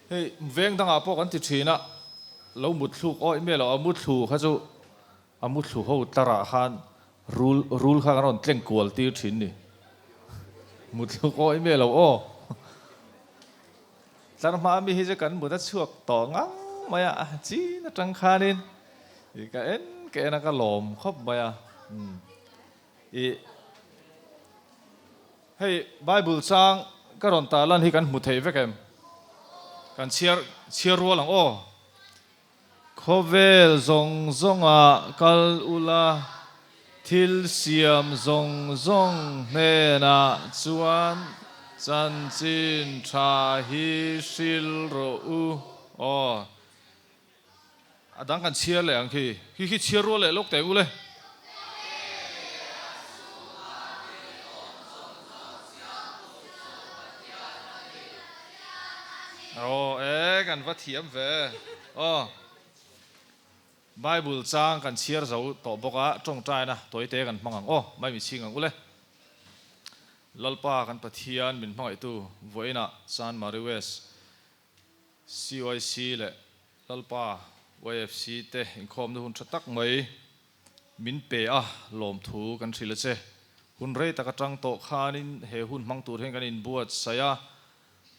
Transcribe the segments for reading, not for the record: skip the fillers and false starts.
hey veng dang apo kan ti thina lo mut thuk oi me lo amut thu kha chu amut thu ho tara khan rule kha ron tleng kwal ti thin ni mut thuk oi me lo o tar ma mi hi je kan mu da chuak to ngang maya chi na tang khanin i ka en ke na ka lom khop maya i hey bible sang ka ron ta lan hi kan mu thei vekem kan chiar ro lang o khovel zong zonga kal ula thil siam zong zong ne na chuan chan chin tha hi sil ro u o adang kan chiar le ang khi chiar ro le lok te u le kan va thiam ve Bible trang kan chiar zo to boka tong trai na toy te kan mangang mai mi chingang ule lalpa kan pathian min mangai tu voina San Mary West CYC le lalpa YFC te in khom nu hun thatak mai min pe lom thu kan thila che hun rei taka tang to khanin he hun mang tur hen kan in buat saya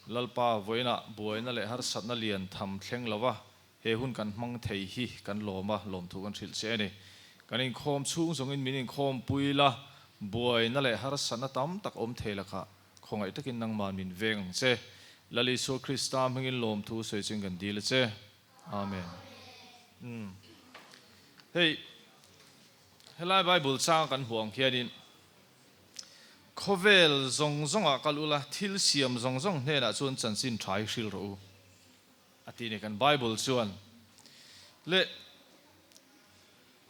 lalpa voina buaina le har satna lian tham thleng lawa he hun kan mang thei hi kan lom thu kan thil che ni kan in khom chung zong in min in khom puila buaina le har satna tam tak om thela kha khongai takin nang man min veng che lali so krista mangin lom thu sei ching kan dil che amen hey helai bible sang kan huang khianin khovel zong zonga kalula thil siam zong zong ne na chuan chan sin thai hril ro ati ne kan bible chuan le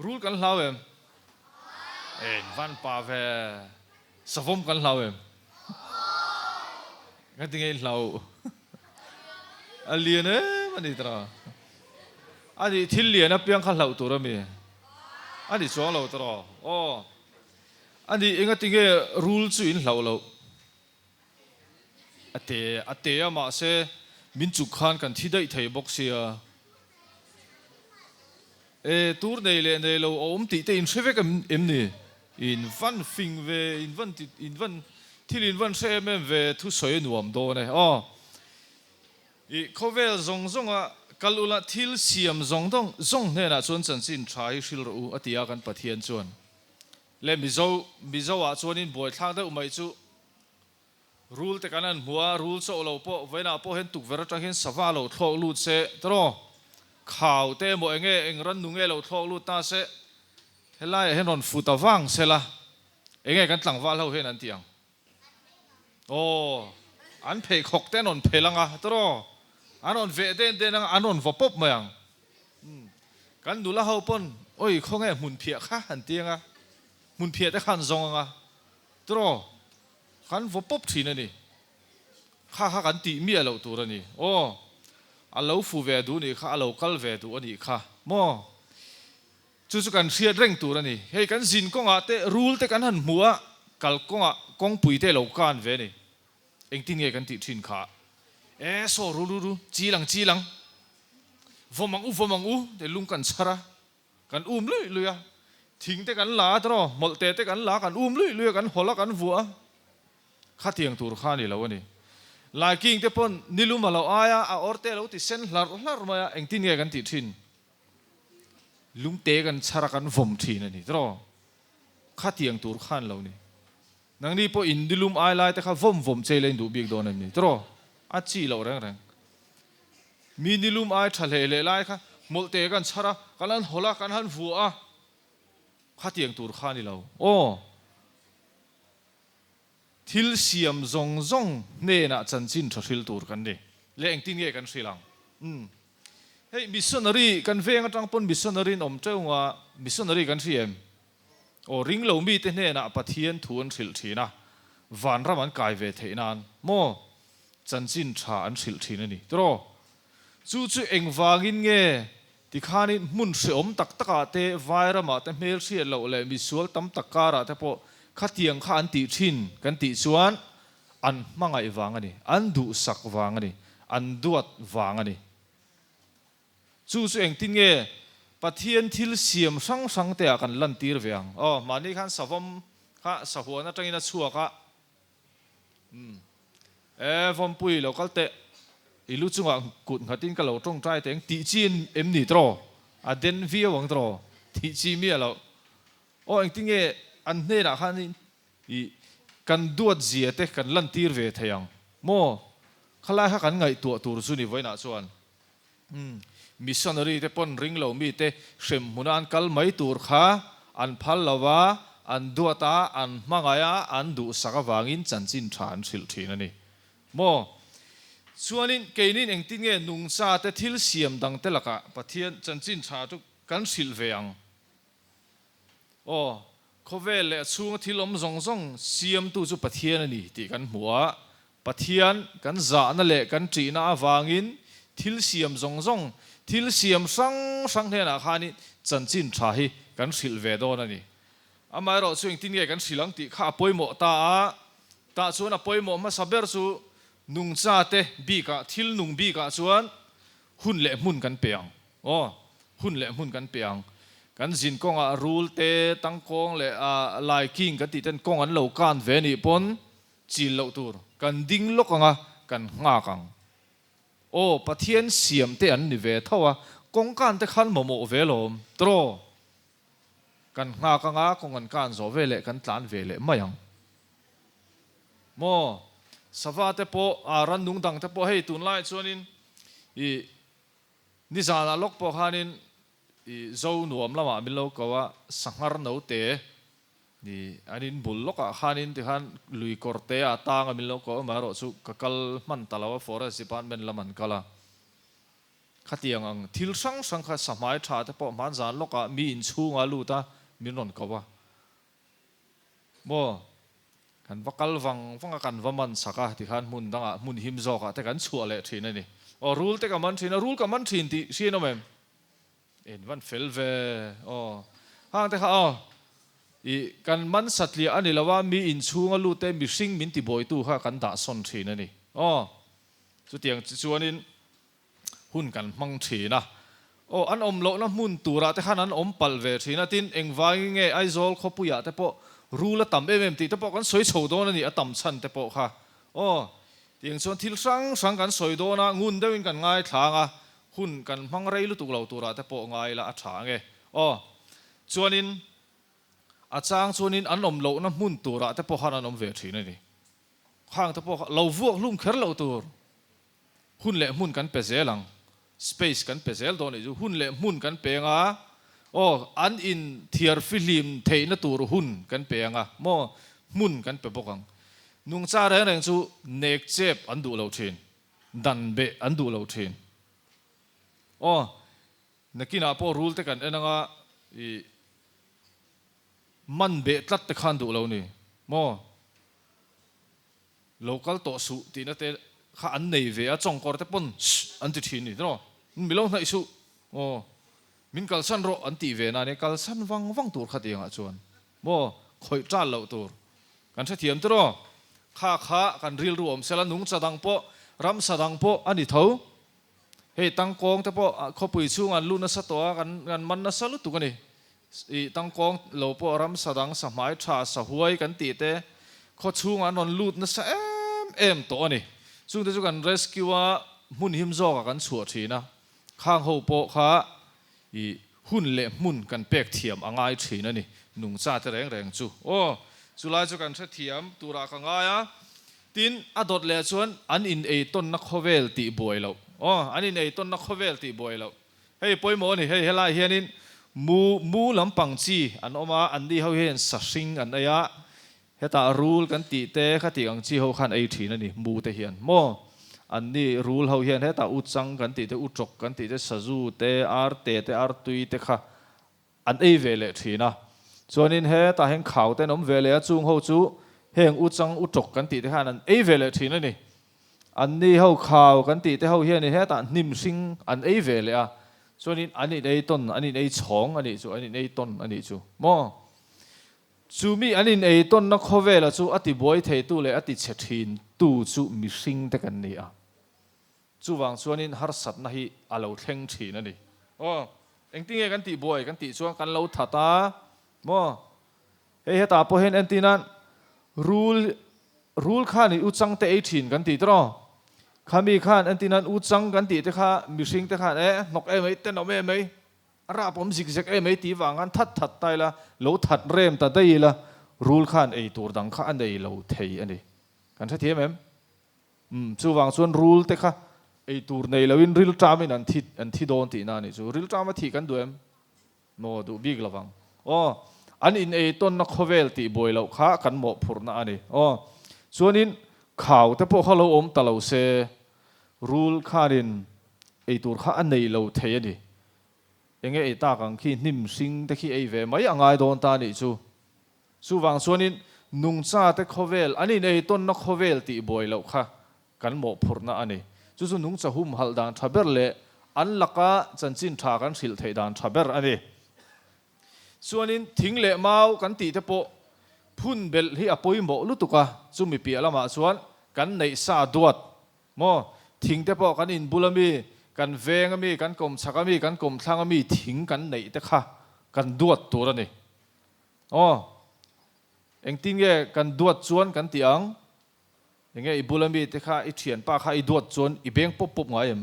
rule kan hlawem en van pa ve savom kan hlawem ngating hlau aliene mani tra adi thil lian a piang kha hlau turami adi chuang lo tro ani enga tinge rule chu in hlau ate ama se min chu khan kan thidai thei bok sia tur nei lo om ti te in shevek em ni in van fing ve in van thil in van se em ve thu soi nuam do ne i khovel zong zonga kalula thil siam zong dong zong ne na chuan chan sin thai hril ro atia kan pathian chuan le mizo a chuan in boi thlang de umai chu rule te kanan hua rule so lo po voina po hen tuk ver tang hen sawa lo thlok lut se tro khaw te mo enge engran nu nge lo thlok lut ta se helai hen on futawang sela enge kan tlangwa lo hen an tiang an phei khok ten on phelanga tro an on ve den an on vopop mayang kan nula ho pon oi khonge mun phia kha han tianga mun phia te khan zonga tro kan vopop thina ni kha kan ti mi alo tur ani alo fu ve du ni kha alo kal ve du ani kha mo chu kan hriat reng tur ani hei kan zin konga te rule te kan han muwa kal konga kong pui te lo kan ve ni eng tin nge kan ti thin kha so ru chi lang vomang u te lung kan chara kan lui ya thing te kan la tro mol te kan la kan lui kan hola kan vua kha tiang tur kha ni lo ani lai king te pon niluma lo aya a orte lo ti sen hlar ma eng tin nge kan ti thin lung te kan chara kan vom thin ani tro kha tiang tur khan lo ni nang ni po indilum ai lai te kha vom che len du big don ani tro a chi lo rang minilum ai thale le lai kha mol te kan chara kalan hola kan han vua kha tiang tur kha ni lo thil siam zong ne na chan chin thril tur kan ni le eng tin nge kan hrilang hey missionary kan veng atang pon missionary om cheunga missionary kan riem ring lo mi te ne na pathian thuan thil thina van raman kai ve theinan mo chan chin tha an thil thina ni tro chu eng wangin nge ti khani mun se om tak taka te vairama te mel sia lo le mi sual tam takara te po khatiang kha an ti thin kan ti chuan an mangai wang ani an du sak wang ani อันดวดวางอันนี้จู่เองติงเงปะเทียนทิลเสียมสังเตะกันลันตีร์เวียงอ๋อมานี่ขันสะวมข้าสะหัวนั่นจังอินชัวข้าวอมปุยเราก็เตะอีลูกจุงอ่ะกุดขัดตินก็เราตรงใจแต่งตีจีนนี่ตรออ่ะเดนวิววังตรอตีจีมีเราอ๋อเองติงเงอันนี้นะขันนี่อีกันดวดเสียเตะกันลันตีร์เวทยังโม่ขลายข้ากันไงตัวสุนีไว้น่ะส่วนมิชชันนารีเตปนริงเรามีเตเข็มมุนันกัลไม่ตูร์ข้าอันพัลลาวะอันดัวตาอันมังายาอันดูสักวางินจันจินทานสิลทีนั่นนี่โม่ส่วนนี้เกนินเองติงเงนุงซาเตทิลเสียมดังเตลักะปะเทียนจันจินชาตุกันสิลเวียงโอ้เขาเวลเลยช่วงที่ลมซงเสียมตู้จุปะเทียนนี่ที่กันหัวปะเทียนกันจานั่นแหละกันจีน่าวางินทิลเสียมซงทิลเสียมสังเทนะขานี่จันจินชาฮีกันสิลเวโดนั่นนี่อามาเราช่วงติงเงกันสิลังติข้าป่วยหมอตาส่วนป่วยหมอมาสับเบอร์สูนุงซาเตบีกะทิลนุงบีกะส่วนหุ่นเละมุนกันเปียงอ๋อหุ่นเละมุนกันเปียงกันจินกงรูลเตตั้งกงเละลายกิ้งกันติดเต้นกงอันเหล่ากันเวนิปนจีเหล่าตัวกันดิ้งลกกันงากังโอ้ปะเทียนเสียมเตอันนิเวทว่ากงกันเตขันโมเวลมตรอกันงากังกงกันกันโซเวเลกันตานเวเลไม่ยังโมสภาพเตปอรันดุงดังเตปให้ตุนไล่ส่วนนี้นิสานาลกปอฮานินเจ้าหนุ่มละมาบินโลกว่าสังหารนาวเตนี่อันนี้บุลลกฮานินที่ฮันลุยคอร์เตอตางบินโลกว่ามาโรสุกัลมันตลาวฟอเรสต์ปานเป็นละมันกละขัดยังทิลสังขสมัยชาเตปมันจานลกมีอินชูงาลูตามีนนกว่าโมกันวักลวังกันวัมันสักที่ขันมุนดังมุนหิมจอกแต่กันชัวเละทีนั่นนี่อ๋อรูลแต่กับมันทีนะรูลกับมันทีที่เสียโนเมมเอ็นวันเฟลเวอ๋อห่างแต่เขาอ๋ออีกันมันสัตว์เลี้ยอันนี้ละว่ามีอินชูงลูเตมีซิงมินติบอยตู้ข้ากันด่าสนทีนั่นนี่อ๋อสุดที่อย่างชวนนี้หุ่นกันมังทีนะโอ้อันอมโลนะมุนตัวระแต่ขันนั้นอมปัลเวทีนะตินเอ็งวายเงยไอโซลขบุยะแต่พอรูละต่ำเอ็มตีแต่พอกันสวยโฉดโดนั่นนี่ต่ำชันแต่พอค่ะโอ้ที่อย่างส่วนทิลสังกันสวยโดนะงุนได้เป็นกันง่ายทางหุ่นกันมังไรลุตุกเหล่าตัวระแต่พอง่ายละอัฐาไงอ๋อชวนนี้อาจารย์ชวนนี้อันอมโลนะมุนตัวระแต่พอขันนั้นอมเวทีนั่นนี่ข้างแต่พอเราวัวลุ่มเขรเหล่าตัวหุ่นเละมุนกันเปเซลังspace กันเปเซลตัวนี้หุ่นเละมุนกันเปียงโอ้อันอินเทียร์ฟิลิมเทนตัวหุ่นกันเปียงโมมุนกันเปบกังนุ่งซาเรื่องจูเนกเจ็บอันดูเราเชนดันเบอันดูเราเชนโอ้นักกินอาพอรูลเตกันเอ็นมันเบตัดเตขันดูเรานี่โม local ตัวสุตีนั่นเตข้าอันไหนเวียจงกอร์เตปนอันที่ทีนี่เนาะมิลล์ไหนสุโอ้มินกัลสันโรอันตีเวนันเนี่ยกัลสันวังตัวขัดยังชวนโม่คอยจ้าเหล่าตัวกันเสียมตัวข้ากันริลรวมเสลันุงสะดังโปรำสะดังโปอันนี้เท่าเฮ้ตั้งกองแต่โปเขาปุยชูงานลุนสะตัวกันมันน่ะสลุตุกันนี่ตั้งกองเหล่าโปรำสะดังสมัยชาสะหวยกันตีเตะเขาชูงานนนลุนสะเอ็มตัวนี่ซึ่งแต่จุกัน rescue ว่ามุนหิมจอกกันสวดทีนะข้างหัวโปข้าหุ่นเละมุนกันเปียกเทียมอ่างไอทีนั่นนี่นุ่งซาแต่แรงจูโอ้จุลายจุกันเทียมตัวรักง่ายตินอดดเละชวนอันอินเอต้นนักเวลตีบวยเราอ๋ออันอินเอต้นนักเวลตีบวยเราเฮ้ยป่วยหมอนี่เฮ้ยเฮล่าเฮียนินมูลำปังจีอันออกมาอันดีเขาเห็นสักสิ่งอันใดเฮตารูลกันตีเตะขัดตีอังจีเขาขันไอทีนั่นนี่มูเตเฮียนโมอันนี้รูลเขาเฮียนเฮตาอุดจังกันตีเตอุดจกกันตีเตสจูเตอาร์เตเตอาร์ตุยเตค่ะอันเอเวเลทีนะส่วนนี้เฮตาเฮงข่าวเตน้ำเวเลจุงเขาจูเฮงอุดจังอุดจกกันตีเตค่ะนั่นเอเวเลทีนั่นนี่อันนี้เขาข่าวกันตีเตเขาเฮียนเฮตานิมซิงอันเอเวเลส่วนนี้อันนี้ไอต้นอันนี้ไอชองอันนี้จูอันนี้ไอต้นอันนี้จูโมจูมีอันนี้ไอ้ต้นนักขเวลจูอติบอยเทตุเลยอติเชทินตูจูมิสิงแต่กันนี่ chu wang chuanin har sat na hi alo thleng thin ani eng tinge kan ti boy kan ti chuan kan lo thata mo he ta po hen antinan rule khan ni uchang te 18 kan ti tro khami khan antinan uchang kan ti te kha mishing te khan nok e mai te no me mai ara pom zik zik e mai ti wangan that tai la lo that rem ta dai la rule khan ei tur dang kha an dei lo thei ani kan tha thiam em chu wang chuan rule te kha ei tur nei lawin ril tramin an thi don ti na ni chu ril trama thi kan duem no du big lawang an in ei ton na khovel ti boy lo kha kan mo phurna ani chuanin khaw te po khalo om talo se rule kharin ei tur kha an nei lo thei ani enge ei ta kang khi nim sing te khi ei ve mai angai don ta ni chu wang chuanin nung cha te khovel ani nei ton na khovel ti boy lo kha kan mo phurna ani chu nung cha hum hal dan thaber le an laka chanchin tha kan sil thei dan thaber ani chuanin thing le mau kan ti te po phun bel hi apoi mo lutuka chumi pi alama chuan kan nei sa duat mo thing te po kan in bulami kan vengami kan kom chakami kan kom thlangami thing kan nei te kha kan duat tur ani eng tinge kan duat chuan kan ti ang enge i bulami te kha i thian pa kha i duat chuan i beng pop ngai em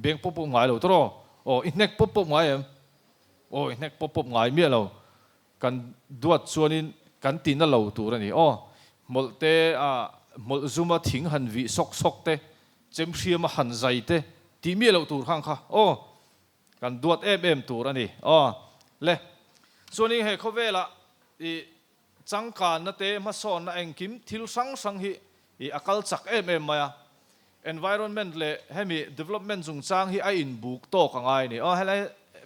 beng pop ngai lo tro i nek pop ngai em i nek pop ngai mi lo kan duat chuanin kan tin na lo tur ani molte mol zuma thing han vi sok te chem hriam han zai te ti mi lo tur khang kha kan duat em tur ani le chuanin he khovela i changkan na te ma son na engkim thil sang hi i akal chak em maya environment le hemi development jung chang hi a in buk tok angai ni helai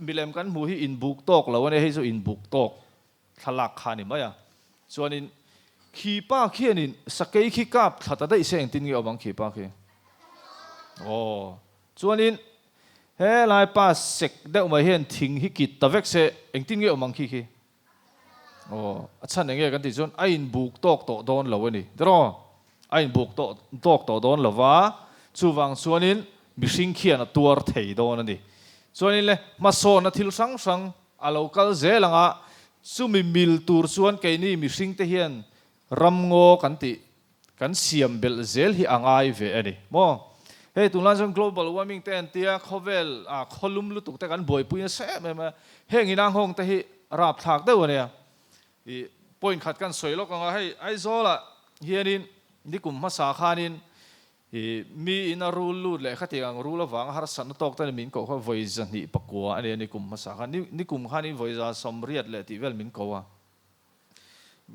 milem kan mu hi in buk tok lo ne hei zo in buk tok thalak khani maya chuanin khi pa khianin sakei khi kap thata dai seng tin nge awang khi pa khi chuanin he lai pa sek deuh mai hian thing hi kit tavek se eng tin nge awang khi achan enge kan ti chuan a in buk tok to don lo ani dro ai buk to don lova chu wang chuanin mihring khian a tuar thei don ani chuanin le ma so na thil sang a local zelanga chumi mil tur chuan ke ni mihring te hian ramngo kan ti kan siam bel zel hi angai ve ani mo he tulan jong global warming te antia khovel kholum lu tuk te kan boi puina se me heng inang hong te hi rap thak de wania i point khat kan soilo ka hei ai zola hianin nikum ma sa khanin mi in a rule lu le khati ang rule awang har san tok ta min ko kha voiza ni pakwa ani nikum ma sa khan nikum khanin voiza somriat le ti vel min ko wa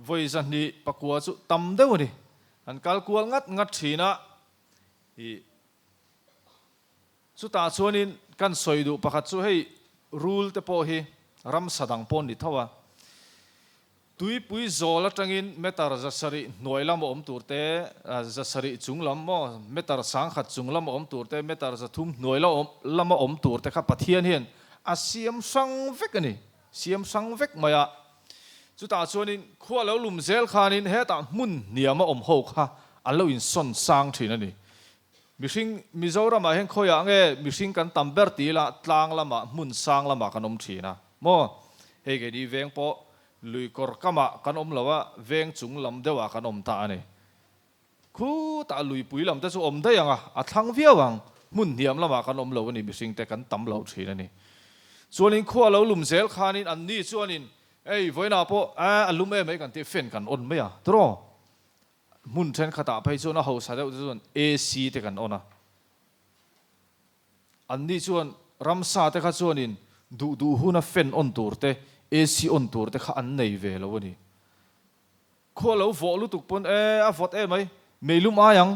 voiza ni pakwa chu tam deu ni an kal kual ngat thina chu ta chuanin kan soidu pakhat chu hei rule te po hi ram sadang pon ni thawa tui pui zola tangin metar zasari noilam om turte zasari chunglam mo metar sang khat chunglam om turte metar zathum noila om lama om turte kha pathian hian asiam sang vek ani siam sang vek maya chu ta chuanin khua lo lum zel khanin he ta mun niama om ho kha alo in son sang thin ani mihring mizoram a hen khoya nge mihring kan tamber ti la tlang lama mun sang lama kanom thina mo he ge di veng po lui kor kama kan om lawa veng chung lam dewa kan om ta ani khu ta lui pui lam te chu om da yanga a thang viawang mun niam lama kan om lo ni bising te kan tam lo thin ani chuanin khua lo lum zel khanin an ni chuanin ei voina po alum e mai kan ti fen kan on me ya tro mun then khata phai chu na ho sa deuh chuan AC te kan ona an ni chuan ramsa te kha chuanin du huna fen on tur te AC on tur te kha an nei ve lo ni kho lo vo lu tuk pon a vot mai meilum ayang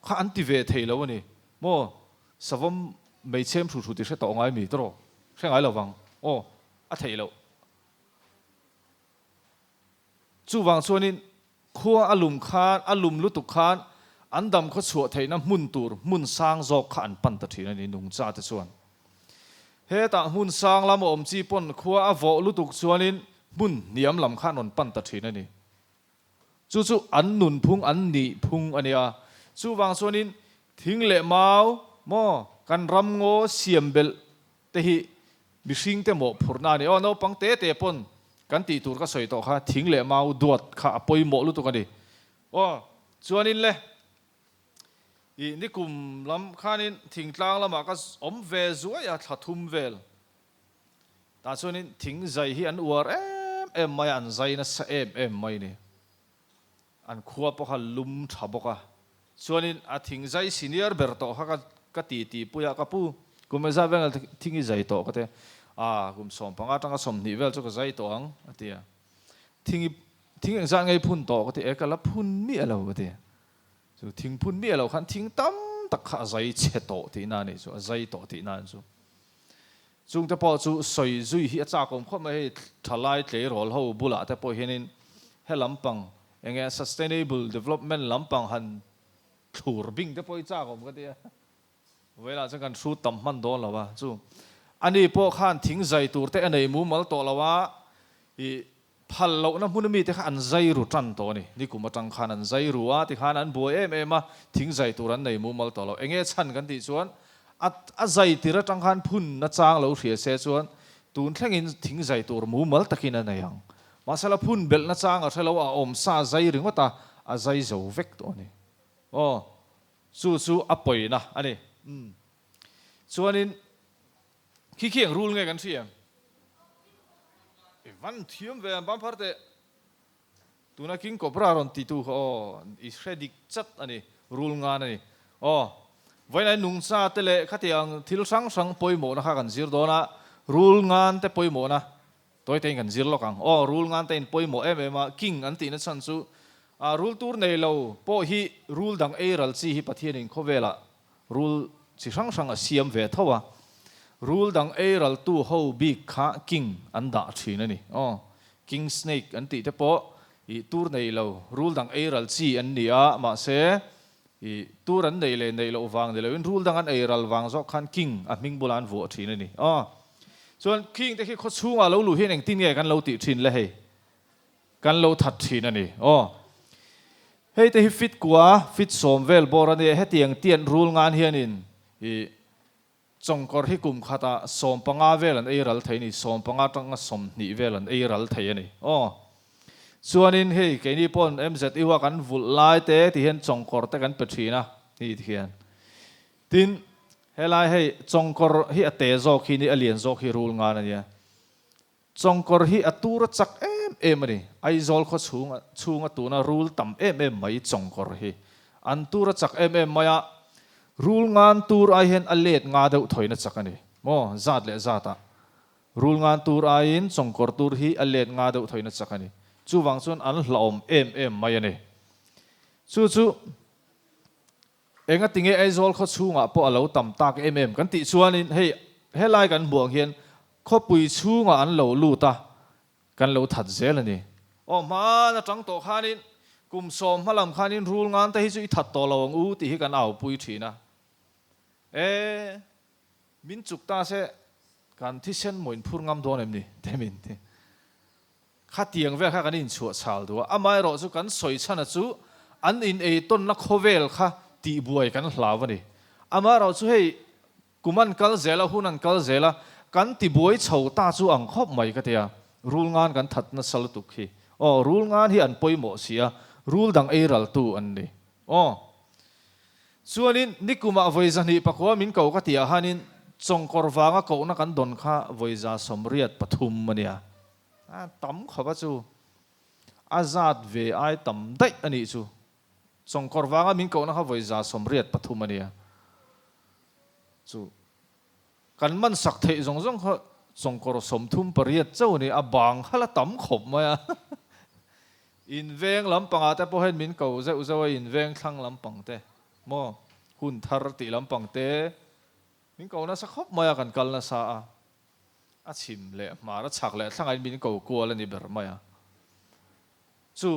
kha an ti ve thei lo ni mo savam mei chem thu ti se to ngai mi tro se ngai lo wang a thei lo chu wang chuanin khua alum khan alum lu tuk khan an dam kho chu thei na mun tur mun sang zok kha an pan ta thina ni nung cha te chuan he ta mun sang lam om chi pon khua a vo lu tuk chuanin mun niam lam khan on pan ta thina ni chu an nun phung an ni phung ania chu wang chuanin thing le mau mò kan ram ngô siam bel te hi mi sing te mo phurna ni o no pang te pon kan ti tur ka soi to kha thing le mau duat kha poi mo lu tu ka ni o chuanin le i ni kum lam khanin thing tlang lama ka om ve zuai a thathum vel ta chuanin thing zai hi an uar em mai an zai na sa em mai ni an khuwa po kha lum tha boka chuanin a thing zai senior ber to kha ka ti puya ka pu kum za vengal thingi zai to ka te kum som panga tanga som ni vel chu ka zai to ang atia thing za ngai phun to ka te ekala phun mi alo ka te chu thing phun mi alo khan thing tam tak kha zai che to ti na ni chu zai to ti na chu chung te po chu soi zui hi cha kom kho mai thalai tle rol ho bula te po hianin he lampang enge sustainable development lampang han thur bing te poi cha kom ka te vel a chang kan su tam man do lawa chu ani po khan thing zai tur te anei mu mal to lawa I phal lo na mun mi te khan zai ru tran to ni kuma tang khan an zai ru a ti khan an bo em a thing zai tur an nei mu mal to lo enge chan kan ti chuan a zai tira tang khan phun na chang lo hria se chuan tun thlengin thing zai tur mu mal takin a nei ang masala phun bel na chang a thelo a om sa zai ringota a zai zo vek to ni chu a poi na ani chuanin khi khiang rule nge kan thiam van thiam ve bam parte tuna king kopra ron ti tu is redik chat ani rule nga ani vai nai nung sa tele khatiang thil sang poimo na kha kan zir do na rule ngan te poimo na toy te kan zir lokang rule ngan te poimo em king an ti na chan chu rule tur nei lo po hi rule dang eral chi hi pathian in khovela rule chi sang a siam ve thawa rule dang eral tu ho big kha king anda thina ni king snake an ti te po I tur nei lo rule dang eral chi an nia ma se I tur an nei lo wang nei lo in rule dang an eral wang zo khan king a ming bulan vo thina ni chuan king te khi kho chunga lo lu hen eng tin nge kan lo ti thin le hei kan lo that thina ni hei te hi fit som vel bor ani he tiang tian rule ngan hianin I chongkor hi kum khata som panga vel an eiral theini som panga tanga som ni vel an eiral thei ani chuanin hei keini pon mz iwa kan vul lai te ti hian chongkor te kan petrina ni thian tin helai hei chongkor hi ate zo khi ni alien zo khi rul nga na nia chongkor hi atura chak em ani aizol kho chunga tuna rul tam em mai chongkor hi an tura chak em maya rule ngan tur ai hen alet nga deuh thoina chakani zat le zata rule ngan tur ai in chongkor tur hi alet nga deuh thoina chakani chu wang chun an hlaom em mai ani chu enga tinge aizol kho chunga po alo tam tak em kan ti chuanin hei helai kan buang hian kho pui chunga an lo lu ta kan lo that zel ani ma na tang to khanin kum som halam khanin rule ngan ta hi chu I that to lawang u ti hi kan au pui thina min chuk ta se kan thi sen moin phur ngam don em ni temin te kha tiang ve kha kan in chu chal do amai ro chu kan soi chana chu an in e ton na khovel kha ti buai kan hlawani ama ro chu hei kuman kal zela hunan kal zela kan ti buai chho ta chu ang khop mai ka tia rule ngan kan that na sal tu khi rule ngan hi an poimo sia rule dang eral tu an ni chuanin nikuma voiza ni pakwa min ko ka tia hanin chongkor wanga ko na kan don kha voiza somriat pathum mania tam khawa chu azat ve ai tam dai ani chu chongkor wanga min ko na kha voiza somriat pathum mania chu kan man sak thei zong kha chongkor somthum pariat chau ni abang khala tam khop maya in veng lampanga te po hen min ko zeu in veng thlang lampang te mo hun thar ti lampang te min ko na sa khop maya kan kal na sa a chim le mara chak le thangai min ko kual ani ber maya chu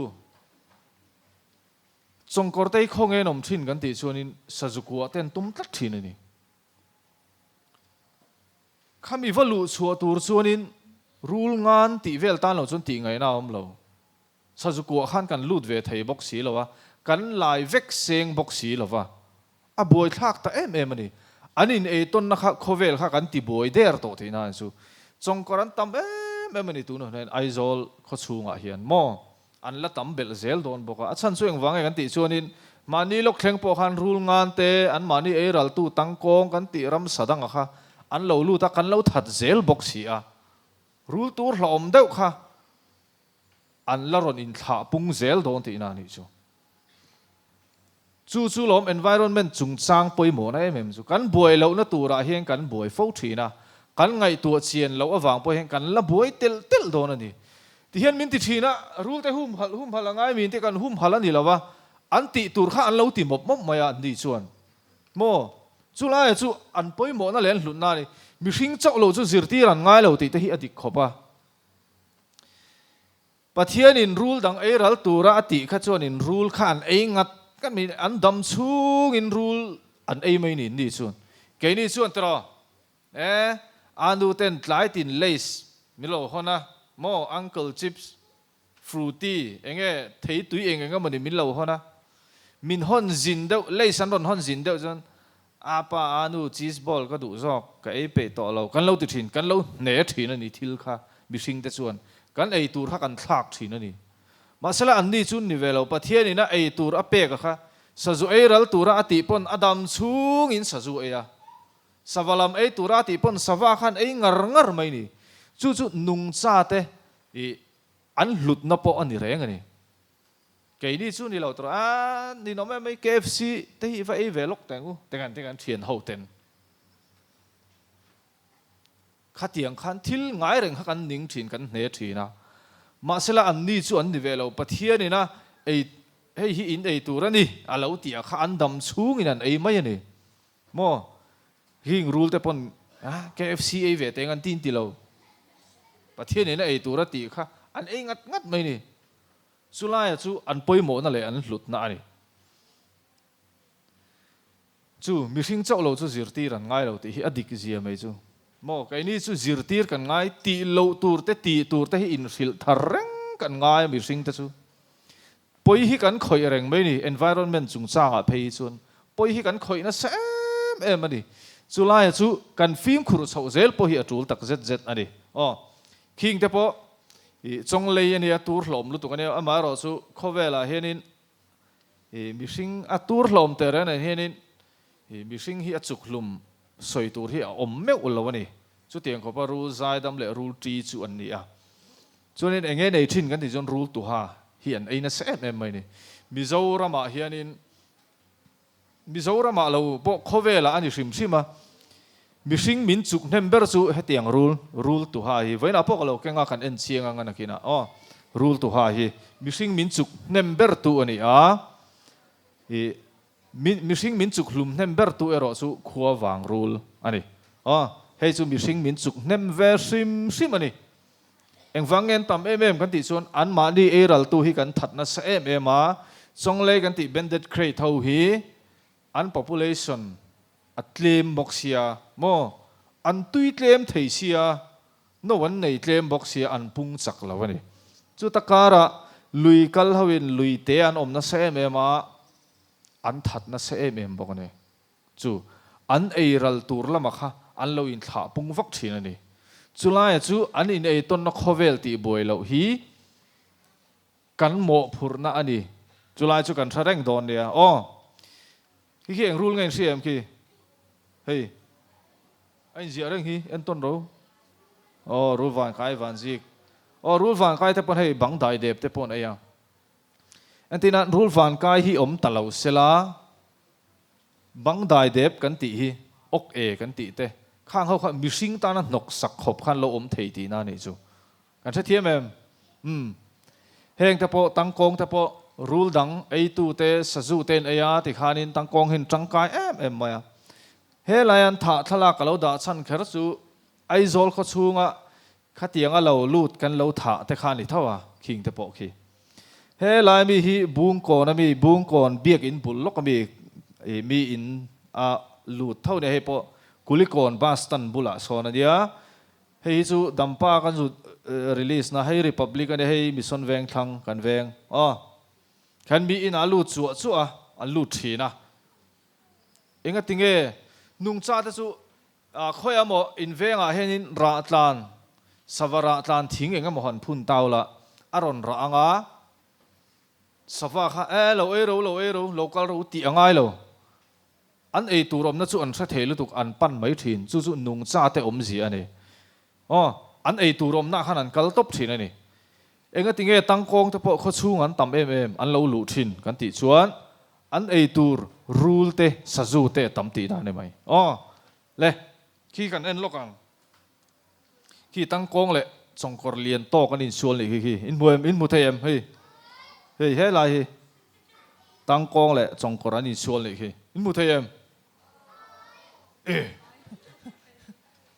chongkor te khong e nom thin kan ti chuanin sajukua ten tum tlat thin ani khami valu chua tur chuanin rule ngan ti vel tan lo chun ti ngai na om lo sajukua khan kan lut ve thei bok si lowa kan lai vek seng bok si lowa a boi thak ta em ani anh in ấy tôn na khá khovel khá kan ti boy der to thì na su trong koran tam em mani tu no nên aizol khó chu ngah hiền mo an la tam bel zel don boka achan sueng wangai kan ti chuanin mani lok thleng po khan rule ngan te an mani e ral tu tangkong kan ti ram sadang kha an lo lu ta kan lo that zel bok si a rule tur hlom deuh kha an la ron in tha pung zel don ti na ni chu lom environment chung chang poi mo na em chu kan buai lo na tura hian kan buai fo thina kan ngai tu chien lo awang po hian kan la buai tel tel don ani ti hian min ti thina rule te hum hal angai min te kan hum hal ani lawa an ti tur kha an lo ti mop maya ni chuan mo chu lai chu an poi mo na len hlut na ni mi hring chok lo chu zirti ran ngai lo ti te hi adik khopa pathian in rule dang ei ral tura ati kha chuan in rule khan ei ngat kan mi an dam chung in rule an ei mai ni chuan ke ni chuan tro anu ten tlai tin lace milo hona mo uncle chips fruity enge thei tui enge mani milo hona min hon zin deuh lace an ron hon zin deuh chuan apa anu cheese ball ka du zok ka ei pe to lo kan lo ti thin kan lo ne thin ani thil kha mi hring te chuan kan ei tur kha kan thlak thin ani masala an ni chun ni velo pathian ina ei tur a pe ka kha sazu ei ral tura ati pon adam chung in sazu eya savalam ei tura ati pon sawa khan ei ngar mai ni chu nung cha te i an hlut na po ani reng ani ke ni chu ni lo tra ni no mai KFC te hi va ei velok tengu tengan thian ho ten khatiang khan thil ngai reng kha kan ning thin kan hne thina masala an ni chu an ni velo pathian ina ei hei hi in ei turani alo tia kha an dam chung in an ei mai ani mo hing rule te pon KFC ei ve tengan tin ti lo pathian ina ei turati kha an ei ngat mai ni sulaya chu an poi mo na le an hlut na ani chu mi hring chau lo chu zirti ran ngai lo ti hi adik zia mai chu mo kai ni chu zirtir kan ngai ti lo tur te hi in sil thareng kan ngai mi hring te chu poi hi kan khoi reng mai ni environment chung changa phei chun poi hi kan khoi na sem em ani chulai chu kan film khuru chho zel po hi atul tak zet ani king te po i chong lei ani atur hlom lu tu kan ama ro chu khowela henin mi hring atur hlom te ran henin mi hring hi achuk hlum soi tur hi om meu lo ani chu tiang ko pa rule zai dam le rule tri chu an ni a chuanin enge nei thin kan ti jon rule tu ha hian eina se em mai ni mizorama hianin mizorama lo bo khowela ani hrim hima mi hring min chuk number chu hetiang rule tu ha hi voina pok lo kenga kan en chianga ngana kina rule tu ha hi mi hring min chuk number tu ani mi hring min chuk hlum number tu ero chu khuwa wang rule ani hei chu mi hring min chuk number sim ani engwangen tam em kan ti chuan an ma ni eral tu hi kan that na sa em a chongle kan ti banded crate ho hi an population atlim boxia mo an tui tlem thei sia no wan nei tlem boxia an pung chak lawani chu takara lui kal hawin lui te an om na sa em a an that na sa em bokane chu an eral tur lama kha an lo in tha pung vak thin ani chulai chu an in ei ton na khovel ti boi lo hi kan mo phurna ani chulai chu kan thareng don nia ki eng rule ngai siam ki hei anh zia reng hi en ton ro rule van kai van zik rule van kai te pon hei bang dai dep te pon aya antina rule van kai hi om talo sela bang dai dep kan ti hi ok kan ti te khang ho kha mi hring ta na nok sak khop khan lo om thei ti na ni chu kan the thiam em heng te po tang kong te po rule dang ei tu te sazu ten aya ti khanin tang kong hin tangkai em maya he layan tha thala ka lo da chan kher chu aizol kho chunga khatianga lo lut kan lo tha te khani thawa king te po khi he lai mi hi bung kon biak in bul lok mi in lut thau ne he po kulikon bastan bula sona dia hei chu dampa kan chu release na hei republic ani hei mission veng thang kan veng kan mi in alu chu a alu thina enga tinge นุ่งจ้าแต่จู่ค่อยเอาหมออินเวงเห็นรัตลานสวรรค์ตานทิ้งเองก็หมอหันพุ่นเตาละอารอนรังสวะค่ะเราโลกัลเราตีง่ายเราอันตัวรมนั่นจู่อันเสถียรตุกอันปั้นไม่ถินจู่นุ่งจ้าแต่อมสีอันนี้อันตัวรมน่าขนาดกัลตบถินอันนี้เองก็ติงตั้งกองแต่พอเขาชูงันต่ำอันเราหลุดถินกันติชวนอันตัวรูลเตสจูเตต่ำตีได้ไหมเลยขี้กันโลกังขี้ตั้งกองเลยส่งกอร์เลียนโตกันอินชวนเลยขี้อินมุเทมเฮ้ไรตั้งกองเลยส่งกอร์อินชวนเลยขี้อินมุเทม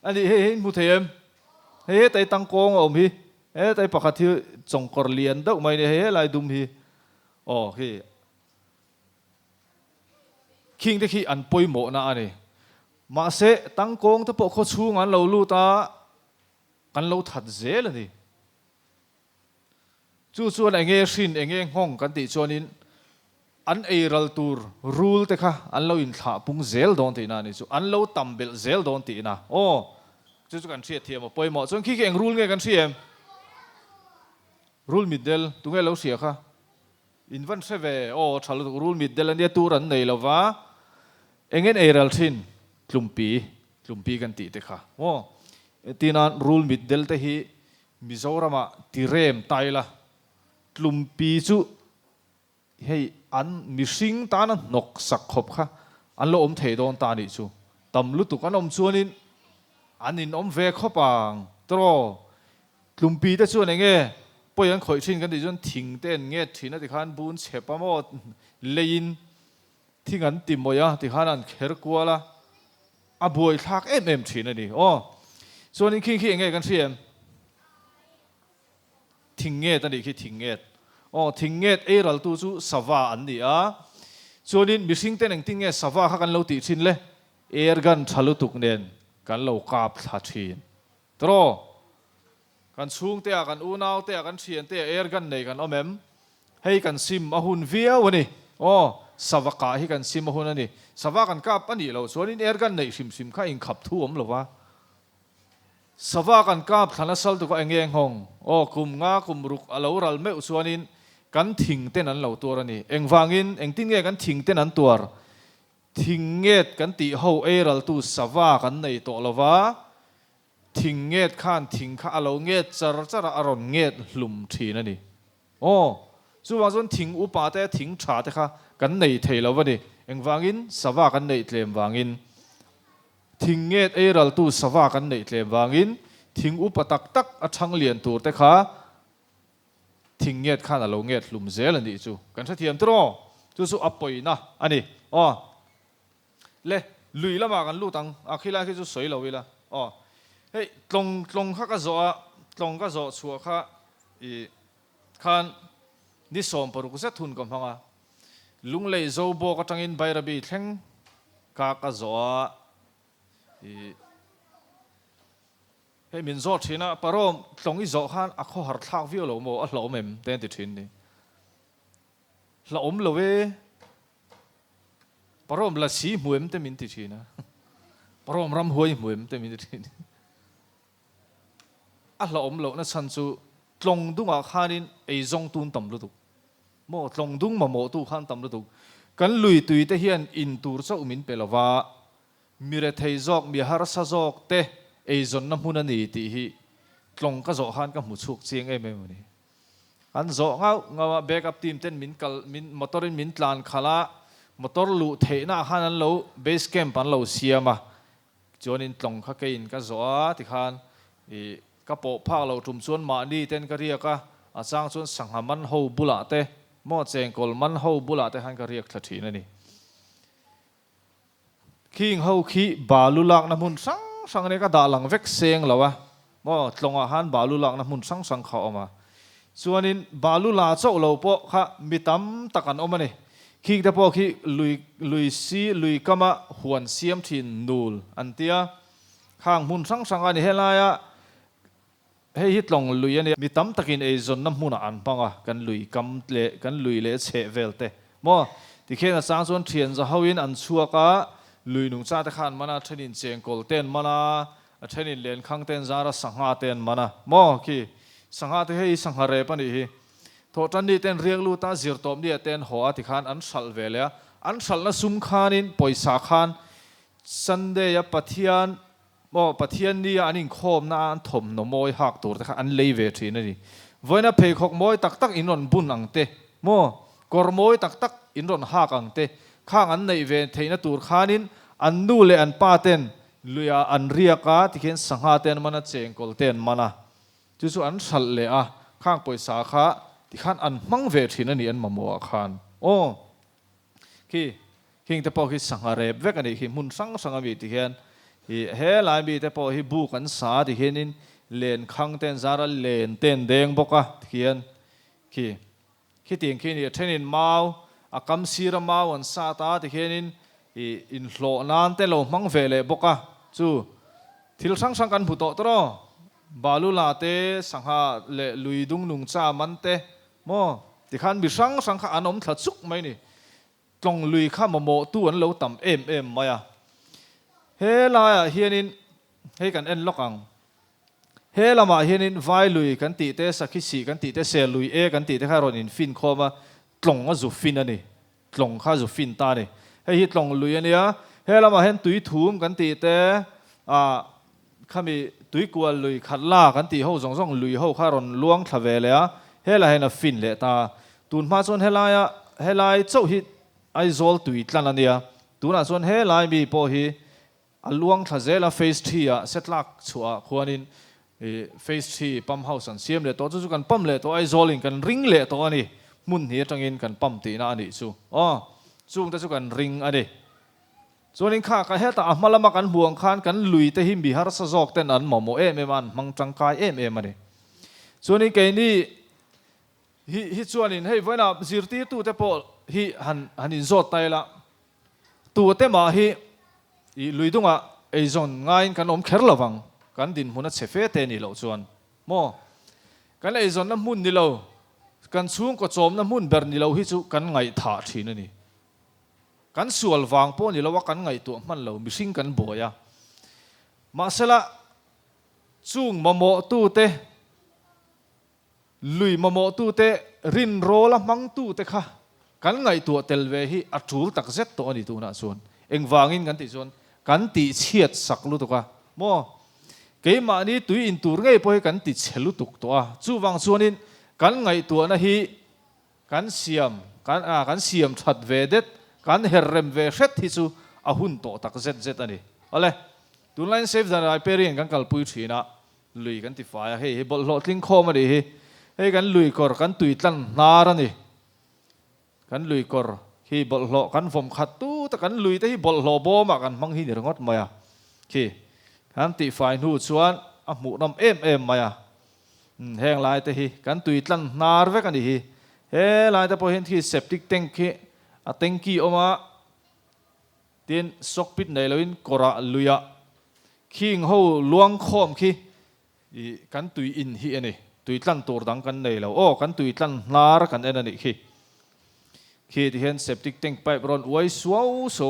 อันนี้อินมุเทมแต่ตั้งกองพี่แต่ปกติส่งกอร์เลียนดอกไม้เนี่ยไรดุมพี่ขี้คิงที่ขี้อันป่วยหมดนะอันนี้มาเสตั้งกองถ้าพวกเขาชูงันเราลู่ตากันเราถัดเจเลยนี่จู่ๆไอ้เงี้ยสินไอ้เงี้ยห้องกันติชวนินอันเอรัลตูร์รูลเตค่ะอันเราอินท่าปุ่งเจลโดนตีน่ะนี่จู่อันเราตั้มเบลเจลโดนตีน่ะจู่กันเสียเทียมป่วยหมดส่วนขี้เก่งรูลเงี้ยกันเสียมรูลมิดเดิลตรงเงี้ยเราเสียค่ะอินวันเซเวชาลุรูลมิดเดิลอันเนี้ยตูรันในละวะเองเงี้ยเอรัลสินกลุ่มปีกันตีเตค่ะตีนั้นรูลมิดเดิลเตหีมิโซรามาตีเรมไตละกลุ่มปีจู่ให้อันมิสิงตานั้นนกสักขบค่ะอันเราเทโดนตาดิจู่ตำลุตุกันชวนนินอันนินเวขปังตรอกลุ่มปีแต่ชวนเงี้ยปอยอันข่อยชินกันดิจนทิ้งเต้นเงี้ยทิ้งนั่นที่ขันบุญเฉปะหมดเลยนที่งั้นติมอยที่ขันนั้นเครกัวละบวยทักทิ้งนั่นดิส่วนนี้คิงเงี้ยกันเสียมทิ้งเงี้ยตันดิคิดทิ้งเงี้ยทิ้งเงี้ยรัลตูจู่สวะอันนี้ส่วนนี้มิสิงเต้นทิ้งเงี้ยสวะกันเราติชินเลยกันทะลุตุกเนียนกันเรากาบทัดชินตรอกันสูงเตะกันอูนาวเตะกันเชียนเตะกันในกันให้กันซิมหุ่นเวียวนี่สวะกาให้กันซิมหุ่นนี่สวะกันกาบอันนี้เราส่วนนี้กันในซิมข้าอิงขับทุ่มหรอวะสวะกันกาบทันสัลตุก็เองหงคุมงาคุมรุกเราเราไม่อุส่วนนี้กันทิ้งเต้นนั้นเราตัวนี่เองวางอินเองทิ้งเงี้ยกันทิ้งเต้นนั้นตัวทิ้งเงี้ยกันตีเขาเราตัวสวะกันในตัวเราวะทิ้งเงี้ยข้านทิ้งข้าเราเงี้ยจะอารมณ์เงี้ยหลุมทีนั่นนี่ส่วนส่วนทิ้งอุปาเตทิ้งชาเตค่ะกันในเทเราวะนี่เองวางอินสวะกันในเตรียมวางอินทิ้งเงี้ยเราตัวสวะกันในเตรียมวางอินทิ้งอุปตักช่างเลียนตัวเตค่ะทิ้งเงี้ยข้านเราเงี้ยหลุมเจริญนี่จู่กันเสียเทียมตรอจู่อัปปอยนะอันนี้เลยลุยละมากันลู่ตังคิดละคือจู่สวยเราเวลาเฮ้ยตรงข้าก็จะตรงก็จะชัวข้าขันนิสอมปรุกเสทุนกับพังลุงเลยจะบอกกับจังอินใบระบีแทงข้าก็จะให้มินจอดทีนะปรมตรงอีจอขันข้อหาทักวิวเราโม่เราเมมเต้นติดทีนี่เราเราเวปรมละสีมวยมเต้นมินติดทีนะปรมรำหวยมวยมเต้นมินติดทีเรานั่นฉันจู่ตรงดุงข้านินจงตุนต่ำลุตุโม่ตรงดุงมาโม่ตุขันต่ำลุตุกันลุยตุยเตเฮียนอินตูร์จะอุมินเปลว่ามีเรทัยจอกมีฮาร์ซาจอกเตจนน้ำมุนันนี่ตีฮีตรงก็จอกขันก็มุชุกเชียงเมมันนี่อันจอกเงาเบกับทีมเต้นมินมอเตอร์มินลานขลามอเตอร์ลุเทน่าขันนั้นเราเบสแคมป์ปันเราเสียมาจนอินตรงข้าเกินก็จอกที่ขันก็ปกพาเราทุ่มส่วนมาดีเต้นก็เรียกอาจารย์ส่วนสังหามันหูบุลาเตมอเจงกอลมันหูบุลาเตหันก็เรียกทัดทีนั่นนี่ขี้หูขี้บาลุลักน้ำมุนสังเนี่ยก็ด่าหลังเวกเสียงแล้ววะมอตรงอาหารบาลุลักน้ำมุนสังเขาออกมาส่วนนี้บาลุลาเจ้าเราปะค่ะมีตั้มตะกันออกมาเนี่ยขี้แต่พอขี้ลุยก็มาหวนเสียมทินนูลอันเตียข้างมุนสังอันนี้เฮลายะให้ฮิตลงลุยเนี่ยมีตั้มตะกินจนน้ำมุนอันปังกันลุยกำเละกันลุยเละเฉเวลเตมอที่แค่นั้นสร้างส่วนเทียนจะเขาอินอันชัวกะ ลุยนุ่งจ้าตะขันมานะเทนินเจงกอลเต้นมานะเทนินเลนขังเต้นจาระสังหาเต้นมานะมอคีสังหาที่ให้สังหาเรปันนี่ทอจันดีเต้นเรียกลูตาจิรตอมดีเต้นหัวที่ขันอันสัลเวลเลยอันสัลน่ะซุมขานินปอยสาขันซันเดียปะเทียนปะเทียนนี่อันนี้โคมน่าอันถมนมอยหักตัวแต่ขันอันเลเวทีนั่นนี่วันนั้นเพย์ขกมอยตักตักอินรอนบุญอังเตมอกอร์มอยตักตักอินรอนหักอังเตข้างอันในเวทีนั่นตัวขานินอันดูเลยอันป้าเต้นลุยอันเรียกาที่เห็นสังหาเต้นมันเจงกอลเต้นมันจู่ๆอันสัลเลยข้างปอยสาขาที่ขันอันมังเวทีนั่นนี่อันมามัวขันโอ้คีคิงแต่พอคิดสังหาเรบเวกันนี่คิมุนสังมีที่เห็นเฮลายมีแต่พอคิบุกันสาที่เห็นนินเลนขังเต้นจาระเลนเต้นแดงบกที่เห็นคิดถึงคิดนี่เทนินมาอากัมซีระมาวันซาตาที่เห็นนินอินโลนานเตโลมังเวเลบกจู่ทิลสังกันผู้โตตรอบาลูลาเตสังหาเลลุยดุงนุงจ้ามันเตโมที่ขันบิสังขานอมทัดสุกไหมนี่ตรงลุยข้ามโมตัวนั้นเราต่ำมาเฮลาเฮียนินเฮกันเอ็นล็อกอังเฮลามาเฮียนินไวลุยกันตีเตสักขีกันตีเตเซลุยกันตีเตข้ารอนินฟินคอมาตรงก็จุฟินอันนี้ตรงข้าจุฟินตานี่เฮียตรงลุยอันนี้เฮลามาเห็นตุยทุ่มกันตีเตข้ามีตุยกวนลุยขัดล่ากันตีเขาส่งลุยเขาข้ารอนล้วงทะเวเลยเฮลาเห็นฟินเลยตาตูนมาจนเฮลาเจ้าฮิตไอโซลตุยตลันนี่ตูน่าส่วนเฮลายมีพอฮีอลวงทะเจลาเฟสทีเซตลักชัวควรนินเฟสทีปั๊มเฮาสันเซียมเลยตัวจู่กันปั๊มเลยตัวไอโซลิงกันริงเลยตัวนี้มุนเฮียจังอินกันปั๊มตีน่านี่จู่จู่แต่จู่กันริงอันนี้ส่วนนี้ข้าก็เฮตามาละมากันห่วงคานกันลุยแต่หิมบีฮาร์สซอกเต้นอันหมอโมมันมังจังกายมาดิส่วนนี้แกนี่ฮิส่วนนี้ให้ไว้นะจิรตีตู้แต่พอฮิหันอินโซตไตละตัวเต็มฮิลุยตรงไอซอนง่ายกันอมเคร์ลวังกันดินมุนัดเซฟเตนี่เราส่วนโมกันไอซอนน้ำมุนนี่เรากันสูงก็โจมน้ำมุนเบอร์นี่เราฮิจูกันไงถาทีนี่กันส่วนวางพวกนี่เราว่ากันไงตัวมันเรามิซิงกันบ่อยมาเสละจุงมาโมตู้เตลุยมาโมตู้เตรินโรละมังตู้เตค่ะกันไงตัวเตลเวฮีอัดจูลตักเซตตัวนี้ตัวน่ะส่วนเอ็งวางินกันติส่วนกันติเฉียดสักลุตุกะโมเกี่ยมานี้ตุยอินตูร์ไงพอให้กันติเชลุตุกตัวจู่วางส่วนนี้กันไงตัวน่ะฮีกันเสียมกันเสียมชัดเวเด็ดกันเฮรมเวเซตที่จู่อาหุ่นโตตักเซตอันนี้อะไรตัวไลน์เซฟจะได้เปรียนกันกัลปุยชีนะลุยกันติฟ้าเฮ้ยบอลโหลดลิงคอมาดิเฮ้ยกันลุยก่อกันตุยตันนารันนี่กันลุยก่อที่บอลโลกันผมขัดตู้แต่กันลุยแต่ที่บอลโลโบมากันมังหินเรื่องงดมาที่กันตีฝ่ายนู่นส่วนหมู่น้ำมาแห้งลายแต่ที่กันตุยตันนาร์เวกันดิเฮ้ลายแต่พอเห็นที่เซปติกเต็งกี้เต็งกี้ออกมาเตียนซอกปิดในเราอินกระลุยคิงเขาล้วงคอมขี้กันตุยอินฮีนี่ตุยตันตัวดังกันในเรากันตุยตันนาร์กันนี่ขี้ที่เห็นเซปติกเต็งไปบรอนไว้สวา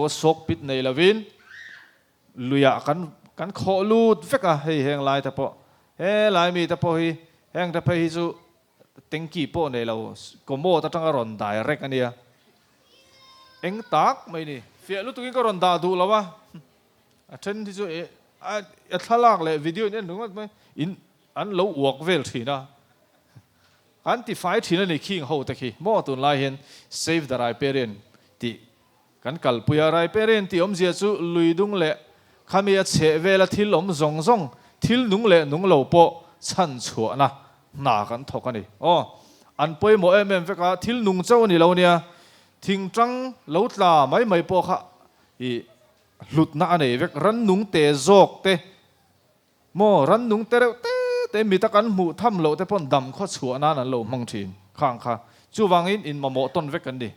วซอกปิดในละวินลุยกันขอลูดเฟกให้แหงลายแต่พอลายมีแต่พอแหงแต่พอฮิจูเต็งกี่พอในเราก็โม่ตั้งรอนได้เร็กอันเนี้ยเอ็งตักไม่นี่เฟียลุตุกินก็รอนดาดูแล้ววะเช่นที่จูทลากเลยวิดีโอเนี่ยหนูว่าอินอันเราอวกเวลทีนะอันที่ฝ่ายที่นั่นนี่คิงเขาตะกี้มอตุนไล่เห็น save the right parent ที่กันกัลปุยอะไร parent ที่อมเสียจูลุยดุงเละขามีเฉเวลทิลอมซงทิลนุงเละนุงเหล่าโปชันชัวนะหนากันทกันนี่อันป่วยหมอเฟกทิลนุงเจ้านี่เราเนี่ยทิ้งจังเหล่าตาไม่โปค่ะหลุดหน้าเนี่ยเฟกรันนุงเตะโจกเตะมอรันนุงเตะแต่มีตะกันหมู่ทำเหล่าแต่พ่นดำข้อชัวนั่นเหล่ามังทีนข้างค่ะจู่วางอินมาโมต้นเวกันดิ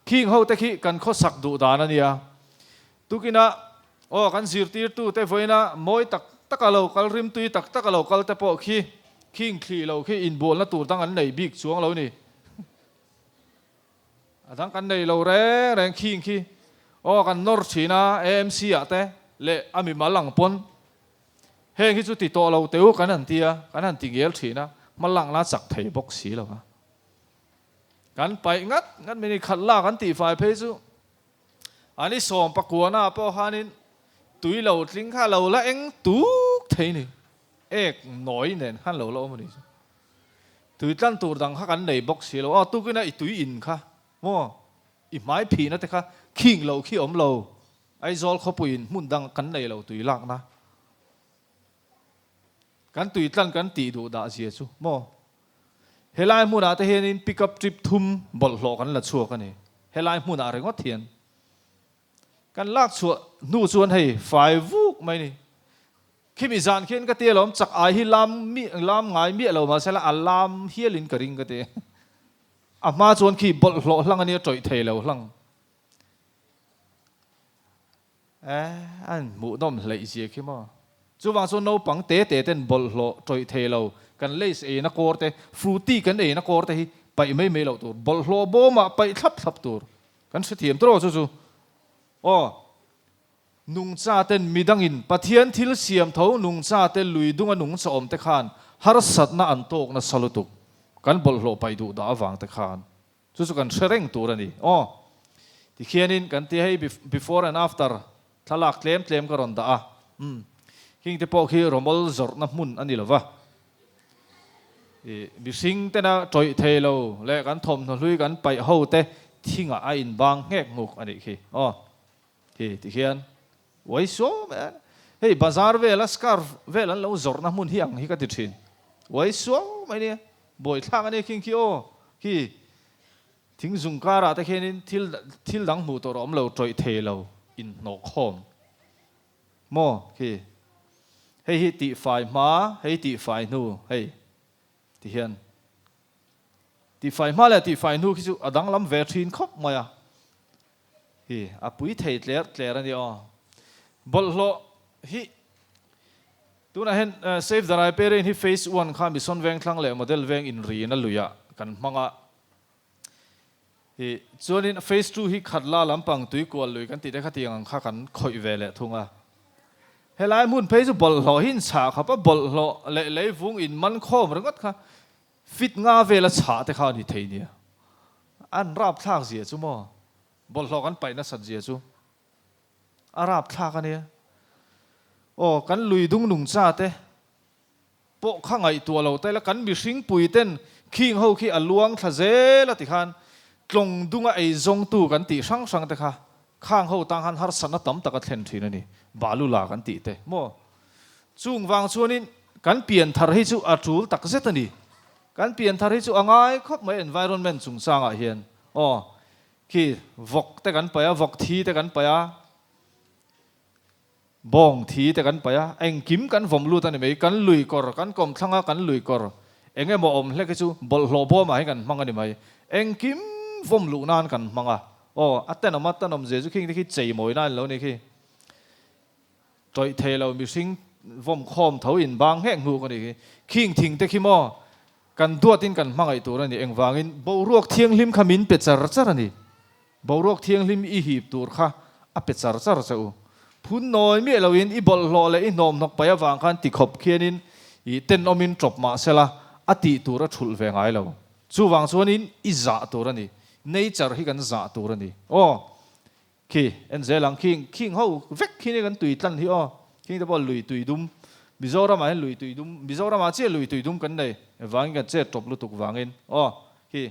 ขี้เขาแต่ขี้กันข้อสักดูดานันเนี่ยตุกินะกันสิรตีตู้แต่ไฟนะมวยตักเหล่ากัลริมตุยตักเหล่ากัลแต่พอขี้เหล่าขี้อินโบนแล้วตูตั้งอันไหนบิ๊กช่วงเรานี่ทั้งกันไหนเราแรงขี้ โอ้กันนอร์ชีนะเอ็มซีอะเต้เละอามีมาหลังปนเฮงที่จุดติดตัวเราเต๋อกันนั่นเตียกันนั่นติเกลชีนะมาหลังน่าจักไทยบ็อกสีแล้ววะกันไปงัดไม่ได้ขัดล่ากันตีไฟเพจุอันนี้ส่งประกวดนะพอฮานินตุยเราทิ้งข้าเราละเอ็งตุ๊กเทนี่เอกหน่อยเนี่ยฮันเรามันนี่ตุยตั้งตัวดังข้ากันในบ็อกสีเราอ๋อตุ๊กนี่ตุยอินค่ะมั่วอีไม้ผีนะแต่ค่ะขิงเราขี้อมเราไอซอลเขาปุ่นมุ่นดังกันในเราตุยลักนะกันตุยตั้งกันตีดูด่าเสียจูมั่วเฮลัยมุนาแต่เฮนินปิกอัพทริปทุ่มบอลหลอกกันละชัวกันนี่เฮลัยมุนาเรื่องว่าเทียนกันลากชัวนู่ชวนให้ฝ่ายวุกไม่นี่คิมิจานเขียนก็เตี้ยหลอมจักไอฮิลามไงมีเรามาเสละอัลลามเฮียลินกระริงก็เตี้ยอามาชวนขี่บอลหลอกหลังอันนี้จ่อยเทเราหลังอันหมู่น้อมเลยเสียขี้มั้งจู่วางส่วนเราปังเตะเต้นบอลหลอกจ่อยเทเรากันเลสเอนักโอร์เตฟรูตี้กันเอนักโอร์เตไปไม่เราตัวบอลโลโบมาไปทับตัวกันเสียมตัวจู่โอ้นุ่งจ่าเต้นมีดังอินปะเทียนทิลเสียมเท้านุ่งจ่าเต้นลุยดุงนุ่งสอมเตขานฮาร์สัตน่าอันโตกน่าสลุตุกกันบอลโลไปดูดาวางเตขานจู่กันเชรงตัวนี่โอ้ที่เขียนินกันที่ให้ before and after ถ้าลักเคลมก็รอนดาคิงที่พอคือรอมอลจอร์น้ำมุนอันนี้หรอวะบิสิงเตนะจอยเทโลและกันทอมทลุยกันไปเฮาเตทิ้งอ่ะอินบางแหกงุกอันนี้คืออ๋อที่เขียนไว้โซ่แม่เฮ้ยบาซาร์เวลสการ์เวลเราจอร์น้ำมุนเฮียงฮิกัดติดชินไว้โซ่ไม่เนี่ยบ่อยทางอันนี้คิงคิโอที่ทิ้งซุงการ์แต่แค่นี้ทิลดังหูตัวรอมเราจอยเทโลอินนกคอมโม่คือเฮ้ยตีไฟมาเฮ้ยตีไฟนู่เฮ้ยที่เห็นตีไฟมาแล้วตีไฟนู่คือจุดดังลำเวทีนครบมาอ่ะฮีอาปุยเทเลร์นี่อ๋อบอลโลฮีตัวนั้นเห็นเซฟดารายเปเรนฮีเฟสวันข้ามีส่วนแวงครั้งเลยโมเดลแวงอินรีนั่นลุยอ่ะกันมังอ่ะฮีส่วนนี้เฟสทูฮีขัดลาลำปังตุยกวนลุยกันติดได้ขัดยังข้ากันคอยเวลทุ่งอ่ะเฮลัยมุนเพย์จะบอลหล่อหินฉาครับว่าบอลหล่อเล่ฟุ้งอินมันข้อมันก็ค่ะฟิตงาเวลาฉาแต่ข้านี่เทียนี่อันราบทากเสียจุโม่บอลหล่อกันไปน่าสัตเสียจุอาราบทากันเนี่ยโอ้กันลุยดุงหนุ่งจ้าเต้โปะข้างไอตัวเราแต่ละกันมีสิงปุยเต้นขี้เฮาขี้อลวงทะเจละติขันตรงดุงไอจงตู้กันติช่างแต่ค่ะข้างเขาตั้งหันหาสนัดตั้มตะกันเทนทีนั่นนี่บาลูลากันตีเตะโม่จุงวางชวนนี้กันเปลี่ยนทาร์ให้จูอาจูลตักเซตันนี่กันเปลี่ยนทาร์ให้จูอ่างไงครับไม่ environment จุงสร้างอ่ะเฮียนอ๋อคือวกแต่กันไปอ่ะวกทีแต่กันไปอ่ะบองทีแต่กันไปอ่ะเอ็งกิมกันผมรู้ตันนี่ไหมกันลุยกอร์กันกลมทั้งกันลุยกอร์เอ็งไงบ่อมเล็กจูบอลโลบอมาให้กันมังกันนี่ไหมเอ็งกิมผมรู้นานกันมังอ่ะโอ้อัตเตนอมัตเตนอมเจสุคิงที่คิดใจมวยนั่นแล้วนี่คือจอยเทเรามีสิ่งวอมคอมเท่าอินบางแห่งหูกันนี่คือคิงทิ้งแต่ขี้หม้อกันตัวตินกันมังไอตัวนั่นนี่เองวางอินบ่รวกเทียงลิมขมิ้นเป็ดจารจานี่บ่รวกเทียงลิมอีหีบตัวค่ะอเป็ดจารจาร์เจ้าพูนน้อยมีเราอินอีบอลหล่อเลยอีนอมนกไปวางกันติขบเขียนินอีเต้นอมินจบมาเสละอติตัวระชุลเวงไอเราจู่วางส่วนนี้อีจ่าตัวนั่นนี่nature ให้กันจ่าตัวนี่โอ้คีเอ็นเซลังคิงเขาเวกคินี่กันตุยตันที่อ๋อคิงแต่พอลุยตุยดุมมิโซรามาให้ลุยตุยดุมมิโซรามาเจ้ลุยตุยดุมกันเลยวางกันเจ้จบลุตุกวางเงินอ๋อคี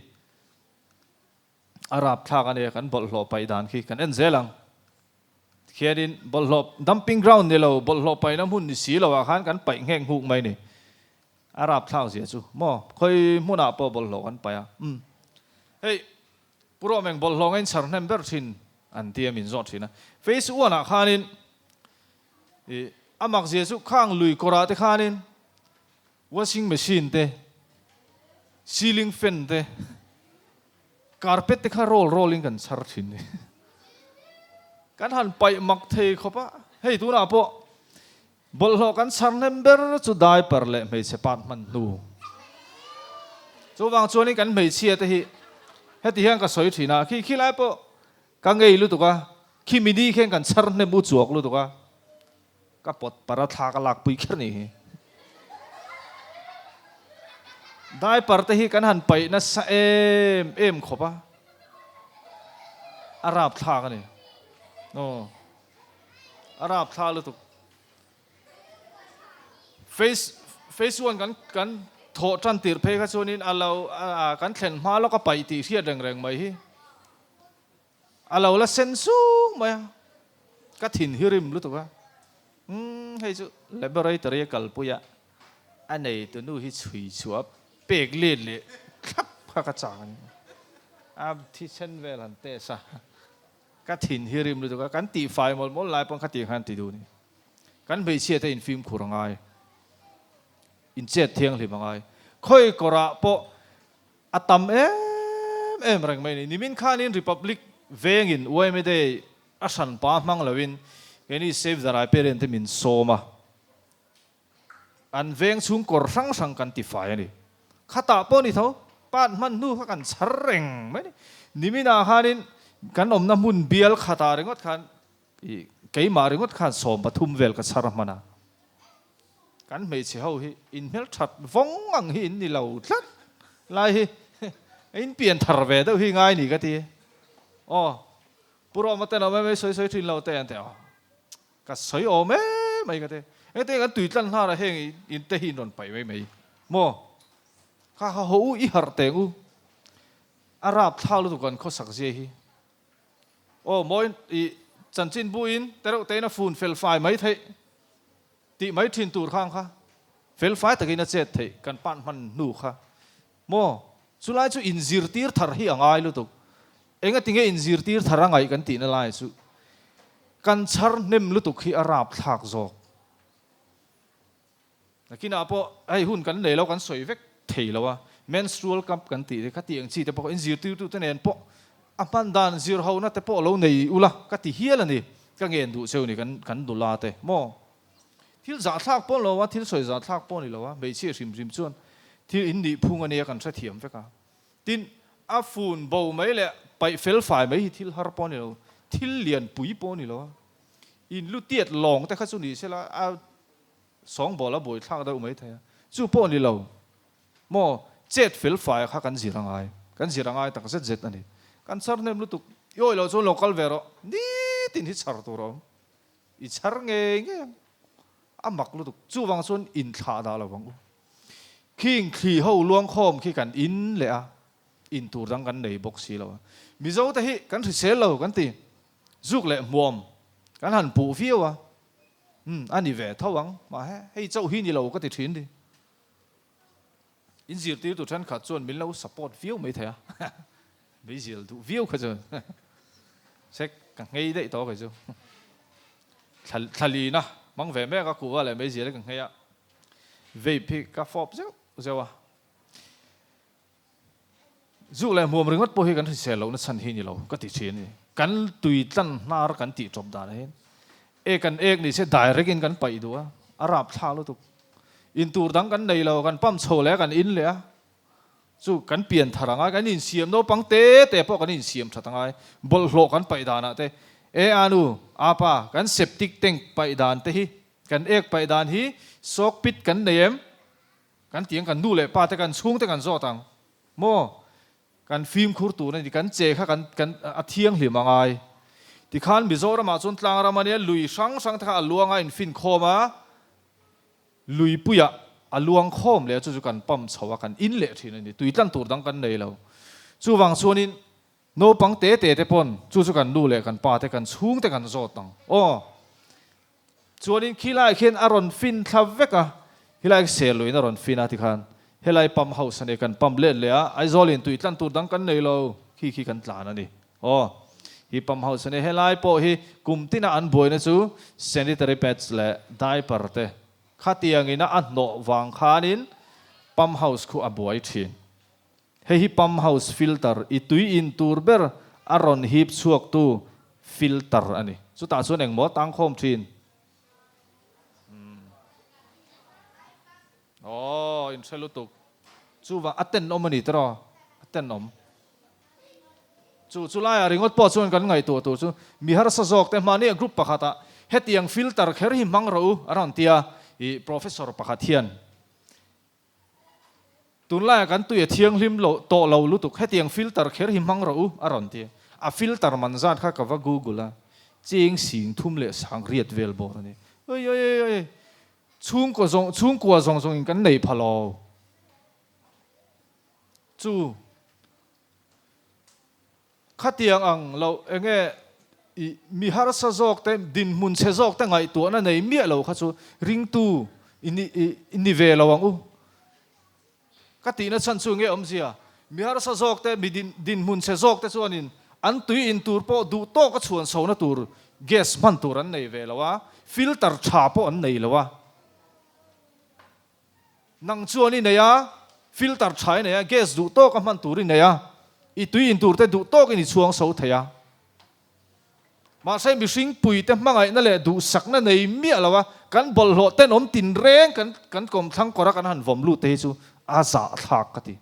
อาราบท่ากันเนี่ยกันบอลหลบไปด่านคีกันเอ็นเซลังเขียดินบอลหลบดัมปิ้งกราวน์เนี่ยเราบอลหลบไปน้ำหุ่นสีเราอาคารกันไปแห้งหุกไหมนี่อาราบท่าเสียจู่มั่วเคยมุ่งหน้าไปบอลหลบกันไปอ่ะเฮ้ยพวกเราเองบอลลองเงินสารเนมเบอร์ชินอันที่มินจอดชินนะเฟซอ้วนอ่ะข้านินอามักเสียสุข้างลุยกราเตข้านินวอชิ่งแมชชีนเตซีลิงเฟนเตคาร์เพ็ตเตข้าโรลลิงกันสารชินนี่กันหันไปมักเทเขาปะเฮ้ยตัวน่ะพวกบอลลองกันสารเนมเบอร์จุดได้เปล่าไม่ใช่ปาดมันดูจู่วางจวนนี้กันไม่เชียร์แต่ฮีเฮติเฮียงก็สวยทีนะขี้ไล่ปะกังเกยรู้ตัวกัน ขี้มิดีแข่งกันชาร์เนมูจวกรู้ตัวก็ปดปาราทากลักปุยแค่นี้ได้ปาร์ตี้กันหันไปนะเอ็มขบะอาราบทากันนี่โอ้อาราบทารู้ตัวเฟซวันกันโถจันติร์เพย์ก็ชวนินเรากันเข็นมาแล้วก็ไปตีเทียดแรงๆไหมเราละเซนซูไหมก็ถิ่นฮิริมรู้ตัวให้จู่เลเบอร์ไรตัวเรียกกัลปุยะอันไหนตัวนู้นที่ชุยชัวเปกเล่นเลยครับข้ากระจางที่เช่นเวลันเตสะก็ถิ่นฮิริมรู้ตัวกันตีไฟหมดหลายปังคติขันตีดูนี่กันไปเชียร์แต่อินฟิล์มขุรังไงอินเจ็ดเทียงหรือมังไงค่อยกระปะอัตมเอ็มแรงไม่นี่มินข้านินริพับลิกเวงินอวยไม่ได้อาชันป้ามังเลวินแค่นี้เซฟจะไรเปรนที่มินโซมาอันเวงชุงกรสังสังกันติฟายนี่ข้าตาปนี่เท่าป้านมันนู่ข้ากันสริงไม่นี่มินาฮานินกันอมน้ำมุนเบียลข้าตาเรื่องขันเกี่ยมาเรื่องขันโสมปฐุมเวลกับสารมันะกันไม่เชี่ยวอินเมลชัดวงอังหินนี่เราชัดลายอินเปลี่ยนทาร์เวดเอาหิง่ายนี่ก็ทีอ๋อปุโรมาเต้นเอาไม่สวยๆทิ้งเราเต้นแต่ก็สวยโอ้ไม่ก็ทีไอ้เต้กันตุยตันหน้าเราเฮงอินเตหินนนไปไม่โม่ข้าเขาอีหาร์เตงูอาราบท้าลุตุกันเขาสักเจียฮีโอ้โมยจันจินบุอินแต่เราเต้นฟูนเฟลไฟไม่เทติไม่ทิ้งตูดข้างค่ะเฟลไฟตะกี้น่าเจ็ดเทกันปั้นมันนูค่ะโม่สุดท้ายจู่อินซิร์ตีร์ทาร์ฮีอ่างไงลุตุเองก็ติงเกอินซิร์ตีร์ทาร์ไงกันตีนั่นไงจู่กันชาร์เนมลุตุขี้อาราบทักโจนักกินอาปะไอ้หุ่นกันเลยแล้วกันสวยเวกเทแล้ววะเมนสตรูลกับกันตีเลยก็ตีอย่างชีแต่พออินซิร์ตีร์ตุตัวเนี่ยปะอัปปันดานซิร์เขาน่าแต่ปะเราในอุละก็ตีเฮียแล้วนี่ก็เงินดูเซลนี่กันดูลาเตโม่ที่จะทักป้อนเราว่าที่สวยจะทักป้อนนี่เราว่าไม่เชื่อริมชวนที่อินดีพุ่งอันนี้กันเสียมเฟก้าทินอาฟูนบ่ไม่เลยไปเฟลไฟไม่ที่ฮาร์ป้อนนี่เราที่เลียนปุ๋ยป้อนนี่เราอินลุเตียดหลงแต่ข้าสุนีเสร็จแล้วเอาสองบ่อแล้วบ่อยทักได้อุ้มไม่เท่จู่ป้อนนี่เราโม่เจ็ดเฟลไฟข้ากันจีรังไงแต่ก็เจ็ดอันนี้กันสารเนี่ยรู้ตุกย่อยเราจน local เวรนี่ตินที่สารตัวเราอีสารเงี้ยอามักลุตุจู่วังส่วนอินท่าดาเราวังขิงขี่เขาล่วงคอมขี่กันอินเลยอินตูดังกันในบ็อกซี่เรามิเจ้าแต่ฮิกันที่เซลเรากันตีจุกเลยมวมกันหันปูฟิวอันนี้เวทเท่าวังมาให้เจ้าหินนี่เราก็ติดทิ้งดิอินซิลตีตัวฉันขัดส่วนมิลเราสปอร์ตฟิวไม่เท่าไม่ซิลตัวฟิวก็จะเช็คกันไงได้ต่อก็จะทะเลนะมังเวแม่ก็กลัวอะไรไม่ซิลกันไงเวพิกก็ฟอบเจ้าวะจุเลยมัวมันก็พอให้กันที่เซลเราเนี่ยสันหินเราก็ติดเชื้อนี่กันตุยตันนาร์กันติดจบได้เห็นกันนี่เสียดายเรื่องกันไปดูอาราบท่าเราตุกอินตูดังกันในเรากันปั๊มโชว์แล้วกันอินเลยจู่กันเปลี่ยนทางกันอินเสียมโนปังเตะพวกกันอินเสียมทางไงบอลโลกันไปดานะเตอานูอาปากันเซปติกเต็งไปดานเตฮีกันไปดานฮีซอกปิดกันเนียมกันเตียงกันดูเลยป้าแต่กันช่วงแต่กันโซตังโมกันฟิล์มคูร์ตูนั่นที่กันเจค่ะกันอาเทียงหรือมังไงที่ขันมิโซรามาจนตลางรามาเนี่ยลุยสังถ้าลวงไงฟินโคมาลุยปุยะลวงโคมเลยจู่กันปั๊มชาวกันอินเละทีนี่ตุยตันตูดังกันเลยเราจู่วังส่วนนี้โนปังเตะปนจู่กันดูเลยกันป้าแต่กันช่วงแต่กันโซตังโอ้ส่วนนี้ขี้ไล่เขียนอารอนฟินทับเวกะขี้ไล่เซลลุยนอรอนฟินอาทิคันขี้ไล่ปั๊มเฮาส์เนี่ยกันปั๊มเล่นเลยไอโซลินตุยตันตูดังกันเลยเราขี้กันตลาดนั่นนี่โอ้ฮีปั๊มเฮาส์เนี่ยขี้ไล่พอฮีกุมที่น่าอันบวยนะจู่เซนิตารีแพดส์เล่ได้ปาร์เต้ข้าเตียงอินะอันโนวังขานินปั๊มเฮาส์คู่อบวยทีฮีปั๊มเฮาส์ฟิลเตอร์อีตุยอินตูร์เบอร์อารอนฮีบสวกตูฟิลเตอร์อันนี้จู่ตาส่วนเองหมดตั้งโคมทีนโอ้อินเชลุตุกจู่ว่าอัตเตนอมนี่ตรออัตเตนอม chu lai ringot po chuan kan ngai tu chu mi har sa jok te mani group pakhata hetiang filter kher hi mang ro aron tia i professor pakhat hian tun lai kan tu thiang lim lo to lo lu tuk hetiang filter kher hi mang ro aron tia a filter man zat kha ka va google a ching sing thum le sang riat vel bor ani oi oi oi chung ko zong in kan nei phalo chu khatiang ang lo enge mi har sa jok te din mun se jok te ngai tu na nei mi lo kha chu ring tu ini ve lo ang u kati na chan chu nge om sia mi har sa jok te mi din mun se jok te chuan in an tui in tur po du to ka chuan so na tur gas man tur an nei ve lo wa filter tha po an nei lo wa nang chuan ni neya filter thai neya gas du to ka man tur ni neya i tui in tur te du to ki ni chuang so thaya ma sai mi sing pui te mangai na le du sak na nei mi alawa kan bol ho ten om tin reng kan kom thang kora kan han vom lu te chu a za thak ka ti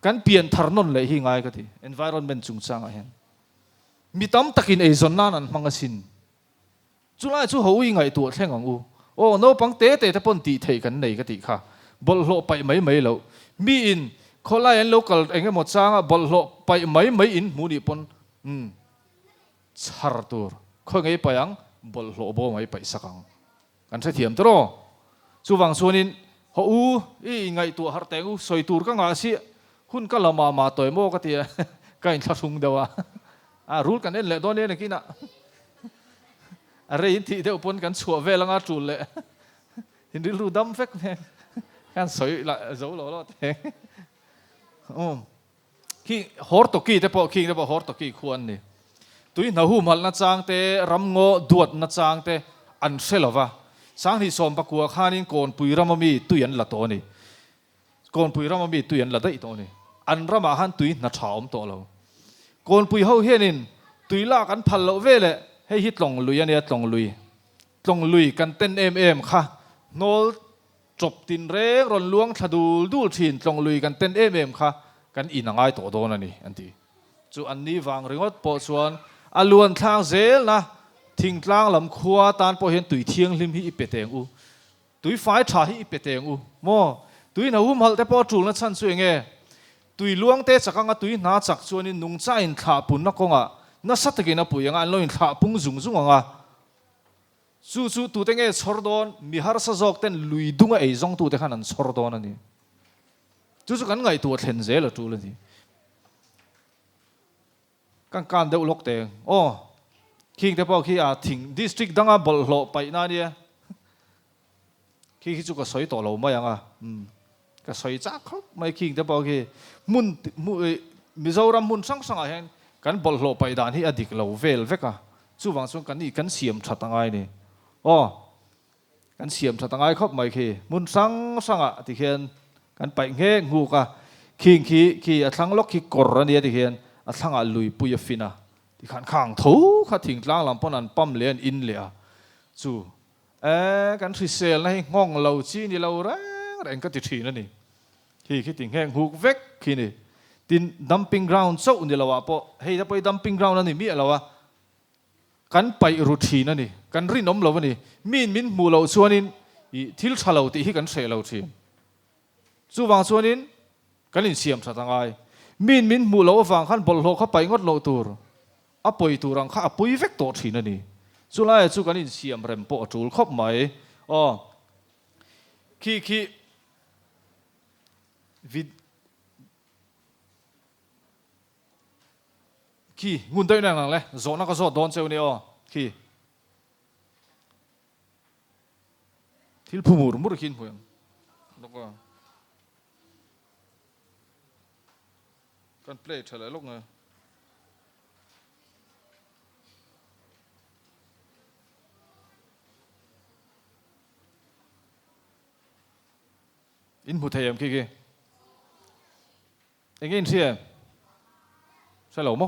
kan pian thar non le hi ngai ka ti environment chung chang a hen mi tam takin ei zon nan an mangasin chulai chu ho i ngai tu thleng ang u o no pang te te pon ti thei kan nei ka ti kha bol ho pai mai lo mi in kholai an local enge mo changa bol ho pai mai in mu ni pon char tur khoi ngai payang bol ho bo mai pai sakang kan se thiam tro chu wang suanin ho u i ngai tu har teng u soi tur ka nga si hun ka lama ma toy mo ka ti ka in thasung dawa a rul kan en le don ne kina are in ti de upon kan chua velanga tul le hin ru dam fek ne kan soi la zo lo te ki hor to ki te po hor to ki khuan ni tui na hu mal na chang te ram ngo duat na chang te an selova sang hi som pa kwa khanin kon pui ramami tuyan la to ni kon pui ramami tuyan la dai to ni an rama han tui na thaum to lo kon pui ho hianin tui la kan phal lo vele hei hi tlong lui ania tlong lui kan ten kha nol chop tin reng ron luang thadul dul thin tlong lui kan ten kha kan inangai to don ani anti chu an ni wang ringot po chuan aluan thlang zel na thing tlang lam khua tan po hen tui thiang lim hi ipeteng u tui fai tha hi ipeteng u mo tui na hum hal te po tul na chan chu nge tui luang te chakanga tui na chak chuanin nung cha in tha pun na konga na satakina puyanga an loin tha pung zung anga chu tu te nge chordon mi har sa jok ten lui dunga ei zong tu te khan an chordon ani chu kan ngai tu thlen zel tu la ni kan deuh lok te king te pau khi a thing district danga bol hlo pai na nia khi chu ka soi to lo mai anga ka soi cha khop mai king te pau khi mun mizoram mun sang a hen kan bol hlo pai dan hi adik lo vel veka chu wang chung kan ni kan siam thatangai ni kan siam thatangai khop mai khi mun sang a ti hian kan pai nge ngu ka king khi a thlang lok khi kor ania ti hian a thanga lui puya fina ti khan khang tho kha thing tlang lam pon an pam len in le a chu kan thri sel na hi ngong lo chi ni lo reng ka ti thi na ni khi ting heng huk vek khi ni tin dumping ground so ni lawa po hei da poi dumping ground ani mi lawa kan pai ru thi na ni kan ri nom lo ni min mu lo chuanin i thil thalo ti hi kan se lo thi chu wang chuanin kan in siam thatangai min mu lo wang khan bol ho kha pai ngot lo tur a poi turang kha apui vek to thi na ni chu lai chu kan in siam rem po tul khop mai khi vid khi ngun dai nang le zo na ka zo don cheu ni khi thil phumur mur khin huyam loko kan play thala lok nga in mu thayam khi engin sia sai lo mo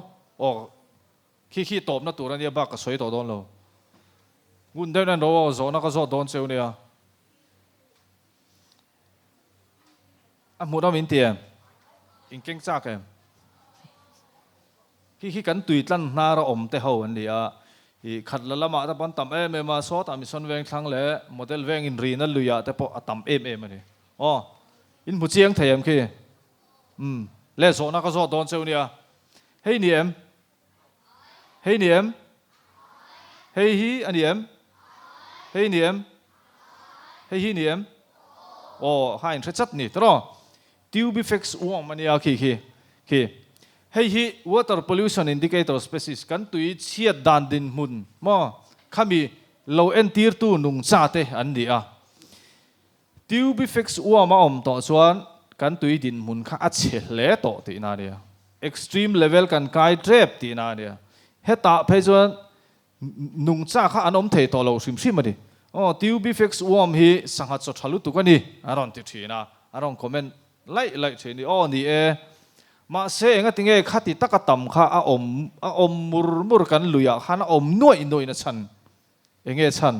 khi top na tur ania ba ka soi to don lo ngun dai na ro zo na ka zo don cheu ni a mu da min tiam in keng cha ke khi kan tùy tlan na ra te ho an ni a i khat la lama ta pon tam ma so ta mi son veng thlang le model veng in ri na luya te po atam ani in mu chiang thayam khi le so na ka so don cheu nia hei ni em hei ni em hei hi ani em hei ni em hei hi ni em hai in chat ni tro tube effects mania khi hei hi water pollution indicator species kan tui chiat dan din mun mo khami low end tier tu nung cha te an ni a tube effects ma to chuan kan tui din mun kha a che le to ti na nia extreme level kan kai trap ti na nia heta phei chuan nung cha kha anom the to lo sim sim ani tube effects hi sangha cho thalu tu kani aron ti thina aron comment lai thini ni ma se nga tinge khati takatam kha a om mur kan luya khana noi na chan enge chan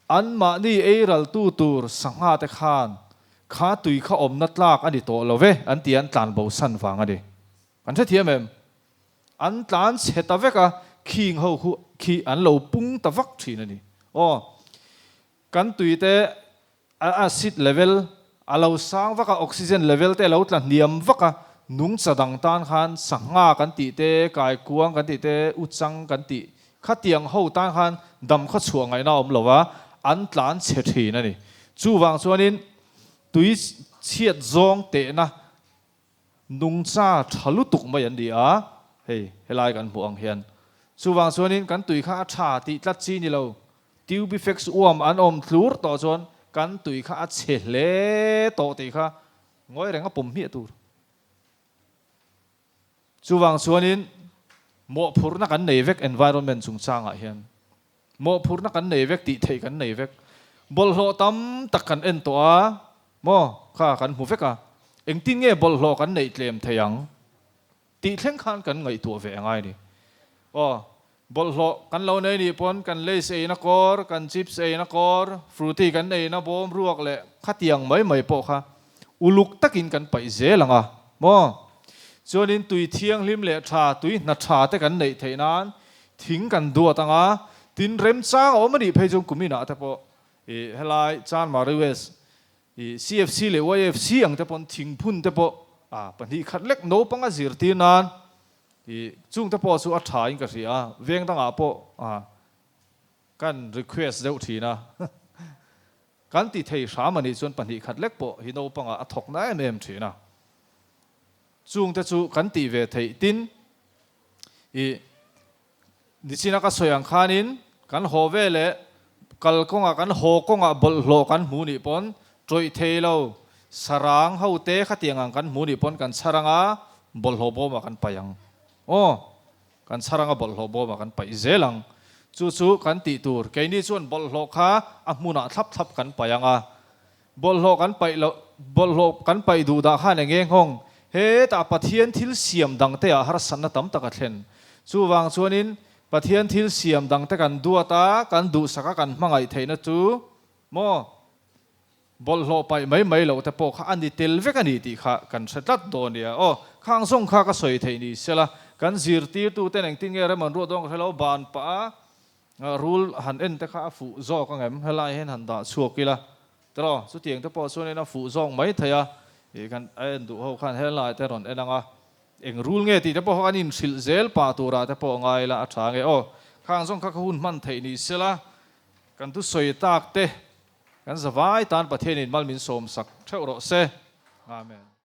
an ma ni eiral tu tur sangha te khan kha tui kha na tlak ani to love an ti an tlan bo san wang ani kan the thiam em an tlan cheta veka khing ho khu khi an lo pung ta vak thin ani kan tui te acid level alo sang vaka oxygen level te lo tla niam vaka nung sadang tan khan sanga kan ti te kai kuang kan ti te uchang kan ti khatiang ho tan khan dam kha chuangai na lowa an tlan che thin ani chu wang chuanin tui chiat zong te na nung cha thalu tuk mai an dia helai kan buang hian chu wang chuanin kan tui kha tha ti tlat chi ni lo tube effects an thlur to chuan kan tui kha a che le to ti kha ngoi renga pom hi tur chuwang chuanin mo phurna kan nei vek environment chung changa hian mo phurna kan nei vek ti thei kan nei vek bol hlo tam tak kan en to a mo kha kan hu veka engtin nge bol hlo kan nei tlem theyang ti thleng khan kan ngai tu ve ngai ni bol hlo kan lo nei ni pon kan le se na kor kan chips e na kor fruity kan nei na bom ruak le khatiang mai po kha uluk takin kan pai zelanga mo chuanin tui thiang lim le tha tui na tha te kan nei theinan thing kan du atanga tin rem cha omani phejong kumina te po helai chan mariwes CFC le YFC ang te pon thing phun te po pani khatlek no panga zir ti nan chung te po chu a tha in ka ria veng danga po kan request deuh thina kan ti thei shamani chuan pani khatlek po hi no panga a thok na em thina chung te chu kan ti ve thei tin ni china ka soyang khanin kan ho ve le kal konga kan ho konga bol hlo kan mu ni pon troi thei lo sarang ho te khatiang kan mu ni pon kan charanga bol hlo bo ma kan payang kan charanga bol hlo bo ma kan pai zelang chu kan ti tur ke ni chuan bol hlo kha a hmuna thap kan payanga bol hlo kan pai du da kha ne nge ngong he ta pathian thil siam dang te a har sanna tam taka thlen chu wang chuanin pathian thil siam dang te kan duata kan du saka kan mangai theina chu mo bol hlo pai mai lo te po kha ani tel vek ani ti kha kan thlat do nia khang song kha ka soi thei ni sela kan zir ti tu ten eng tin nge re man ro dong hello ban pa rule han en te kha fu zo ka ngem helai hen han da chuakila tro chu tiang te po chuanin a fu zong mai thaya kan en du ho khan helai te ron enanga eng rule nge ti te po kan in sil zel pa tura te po ngai la atha nge khang song kha hun man thei ni sela kan tu soi tak te kan zawai tan pathian in malmin som sak theu ro se amen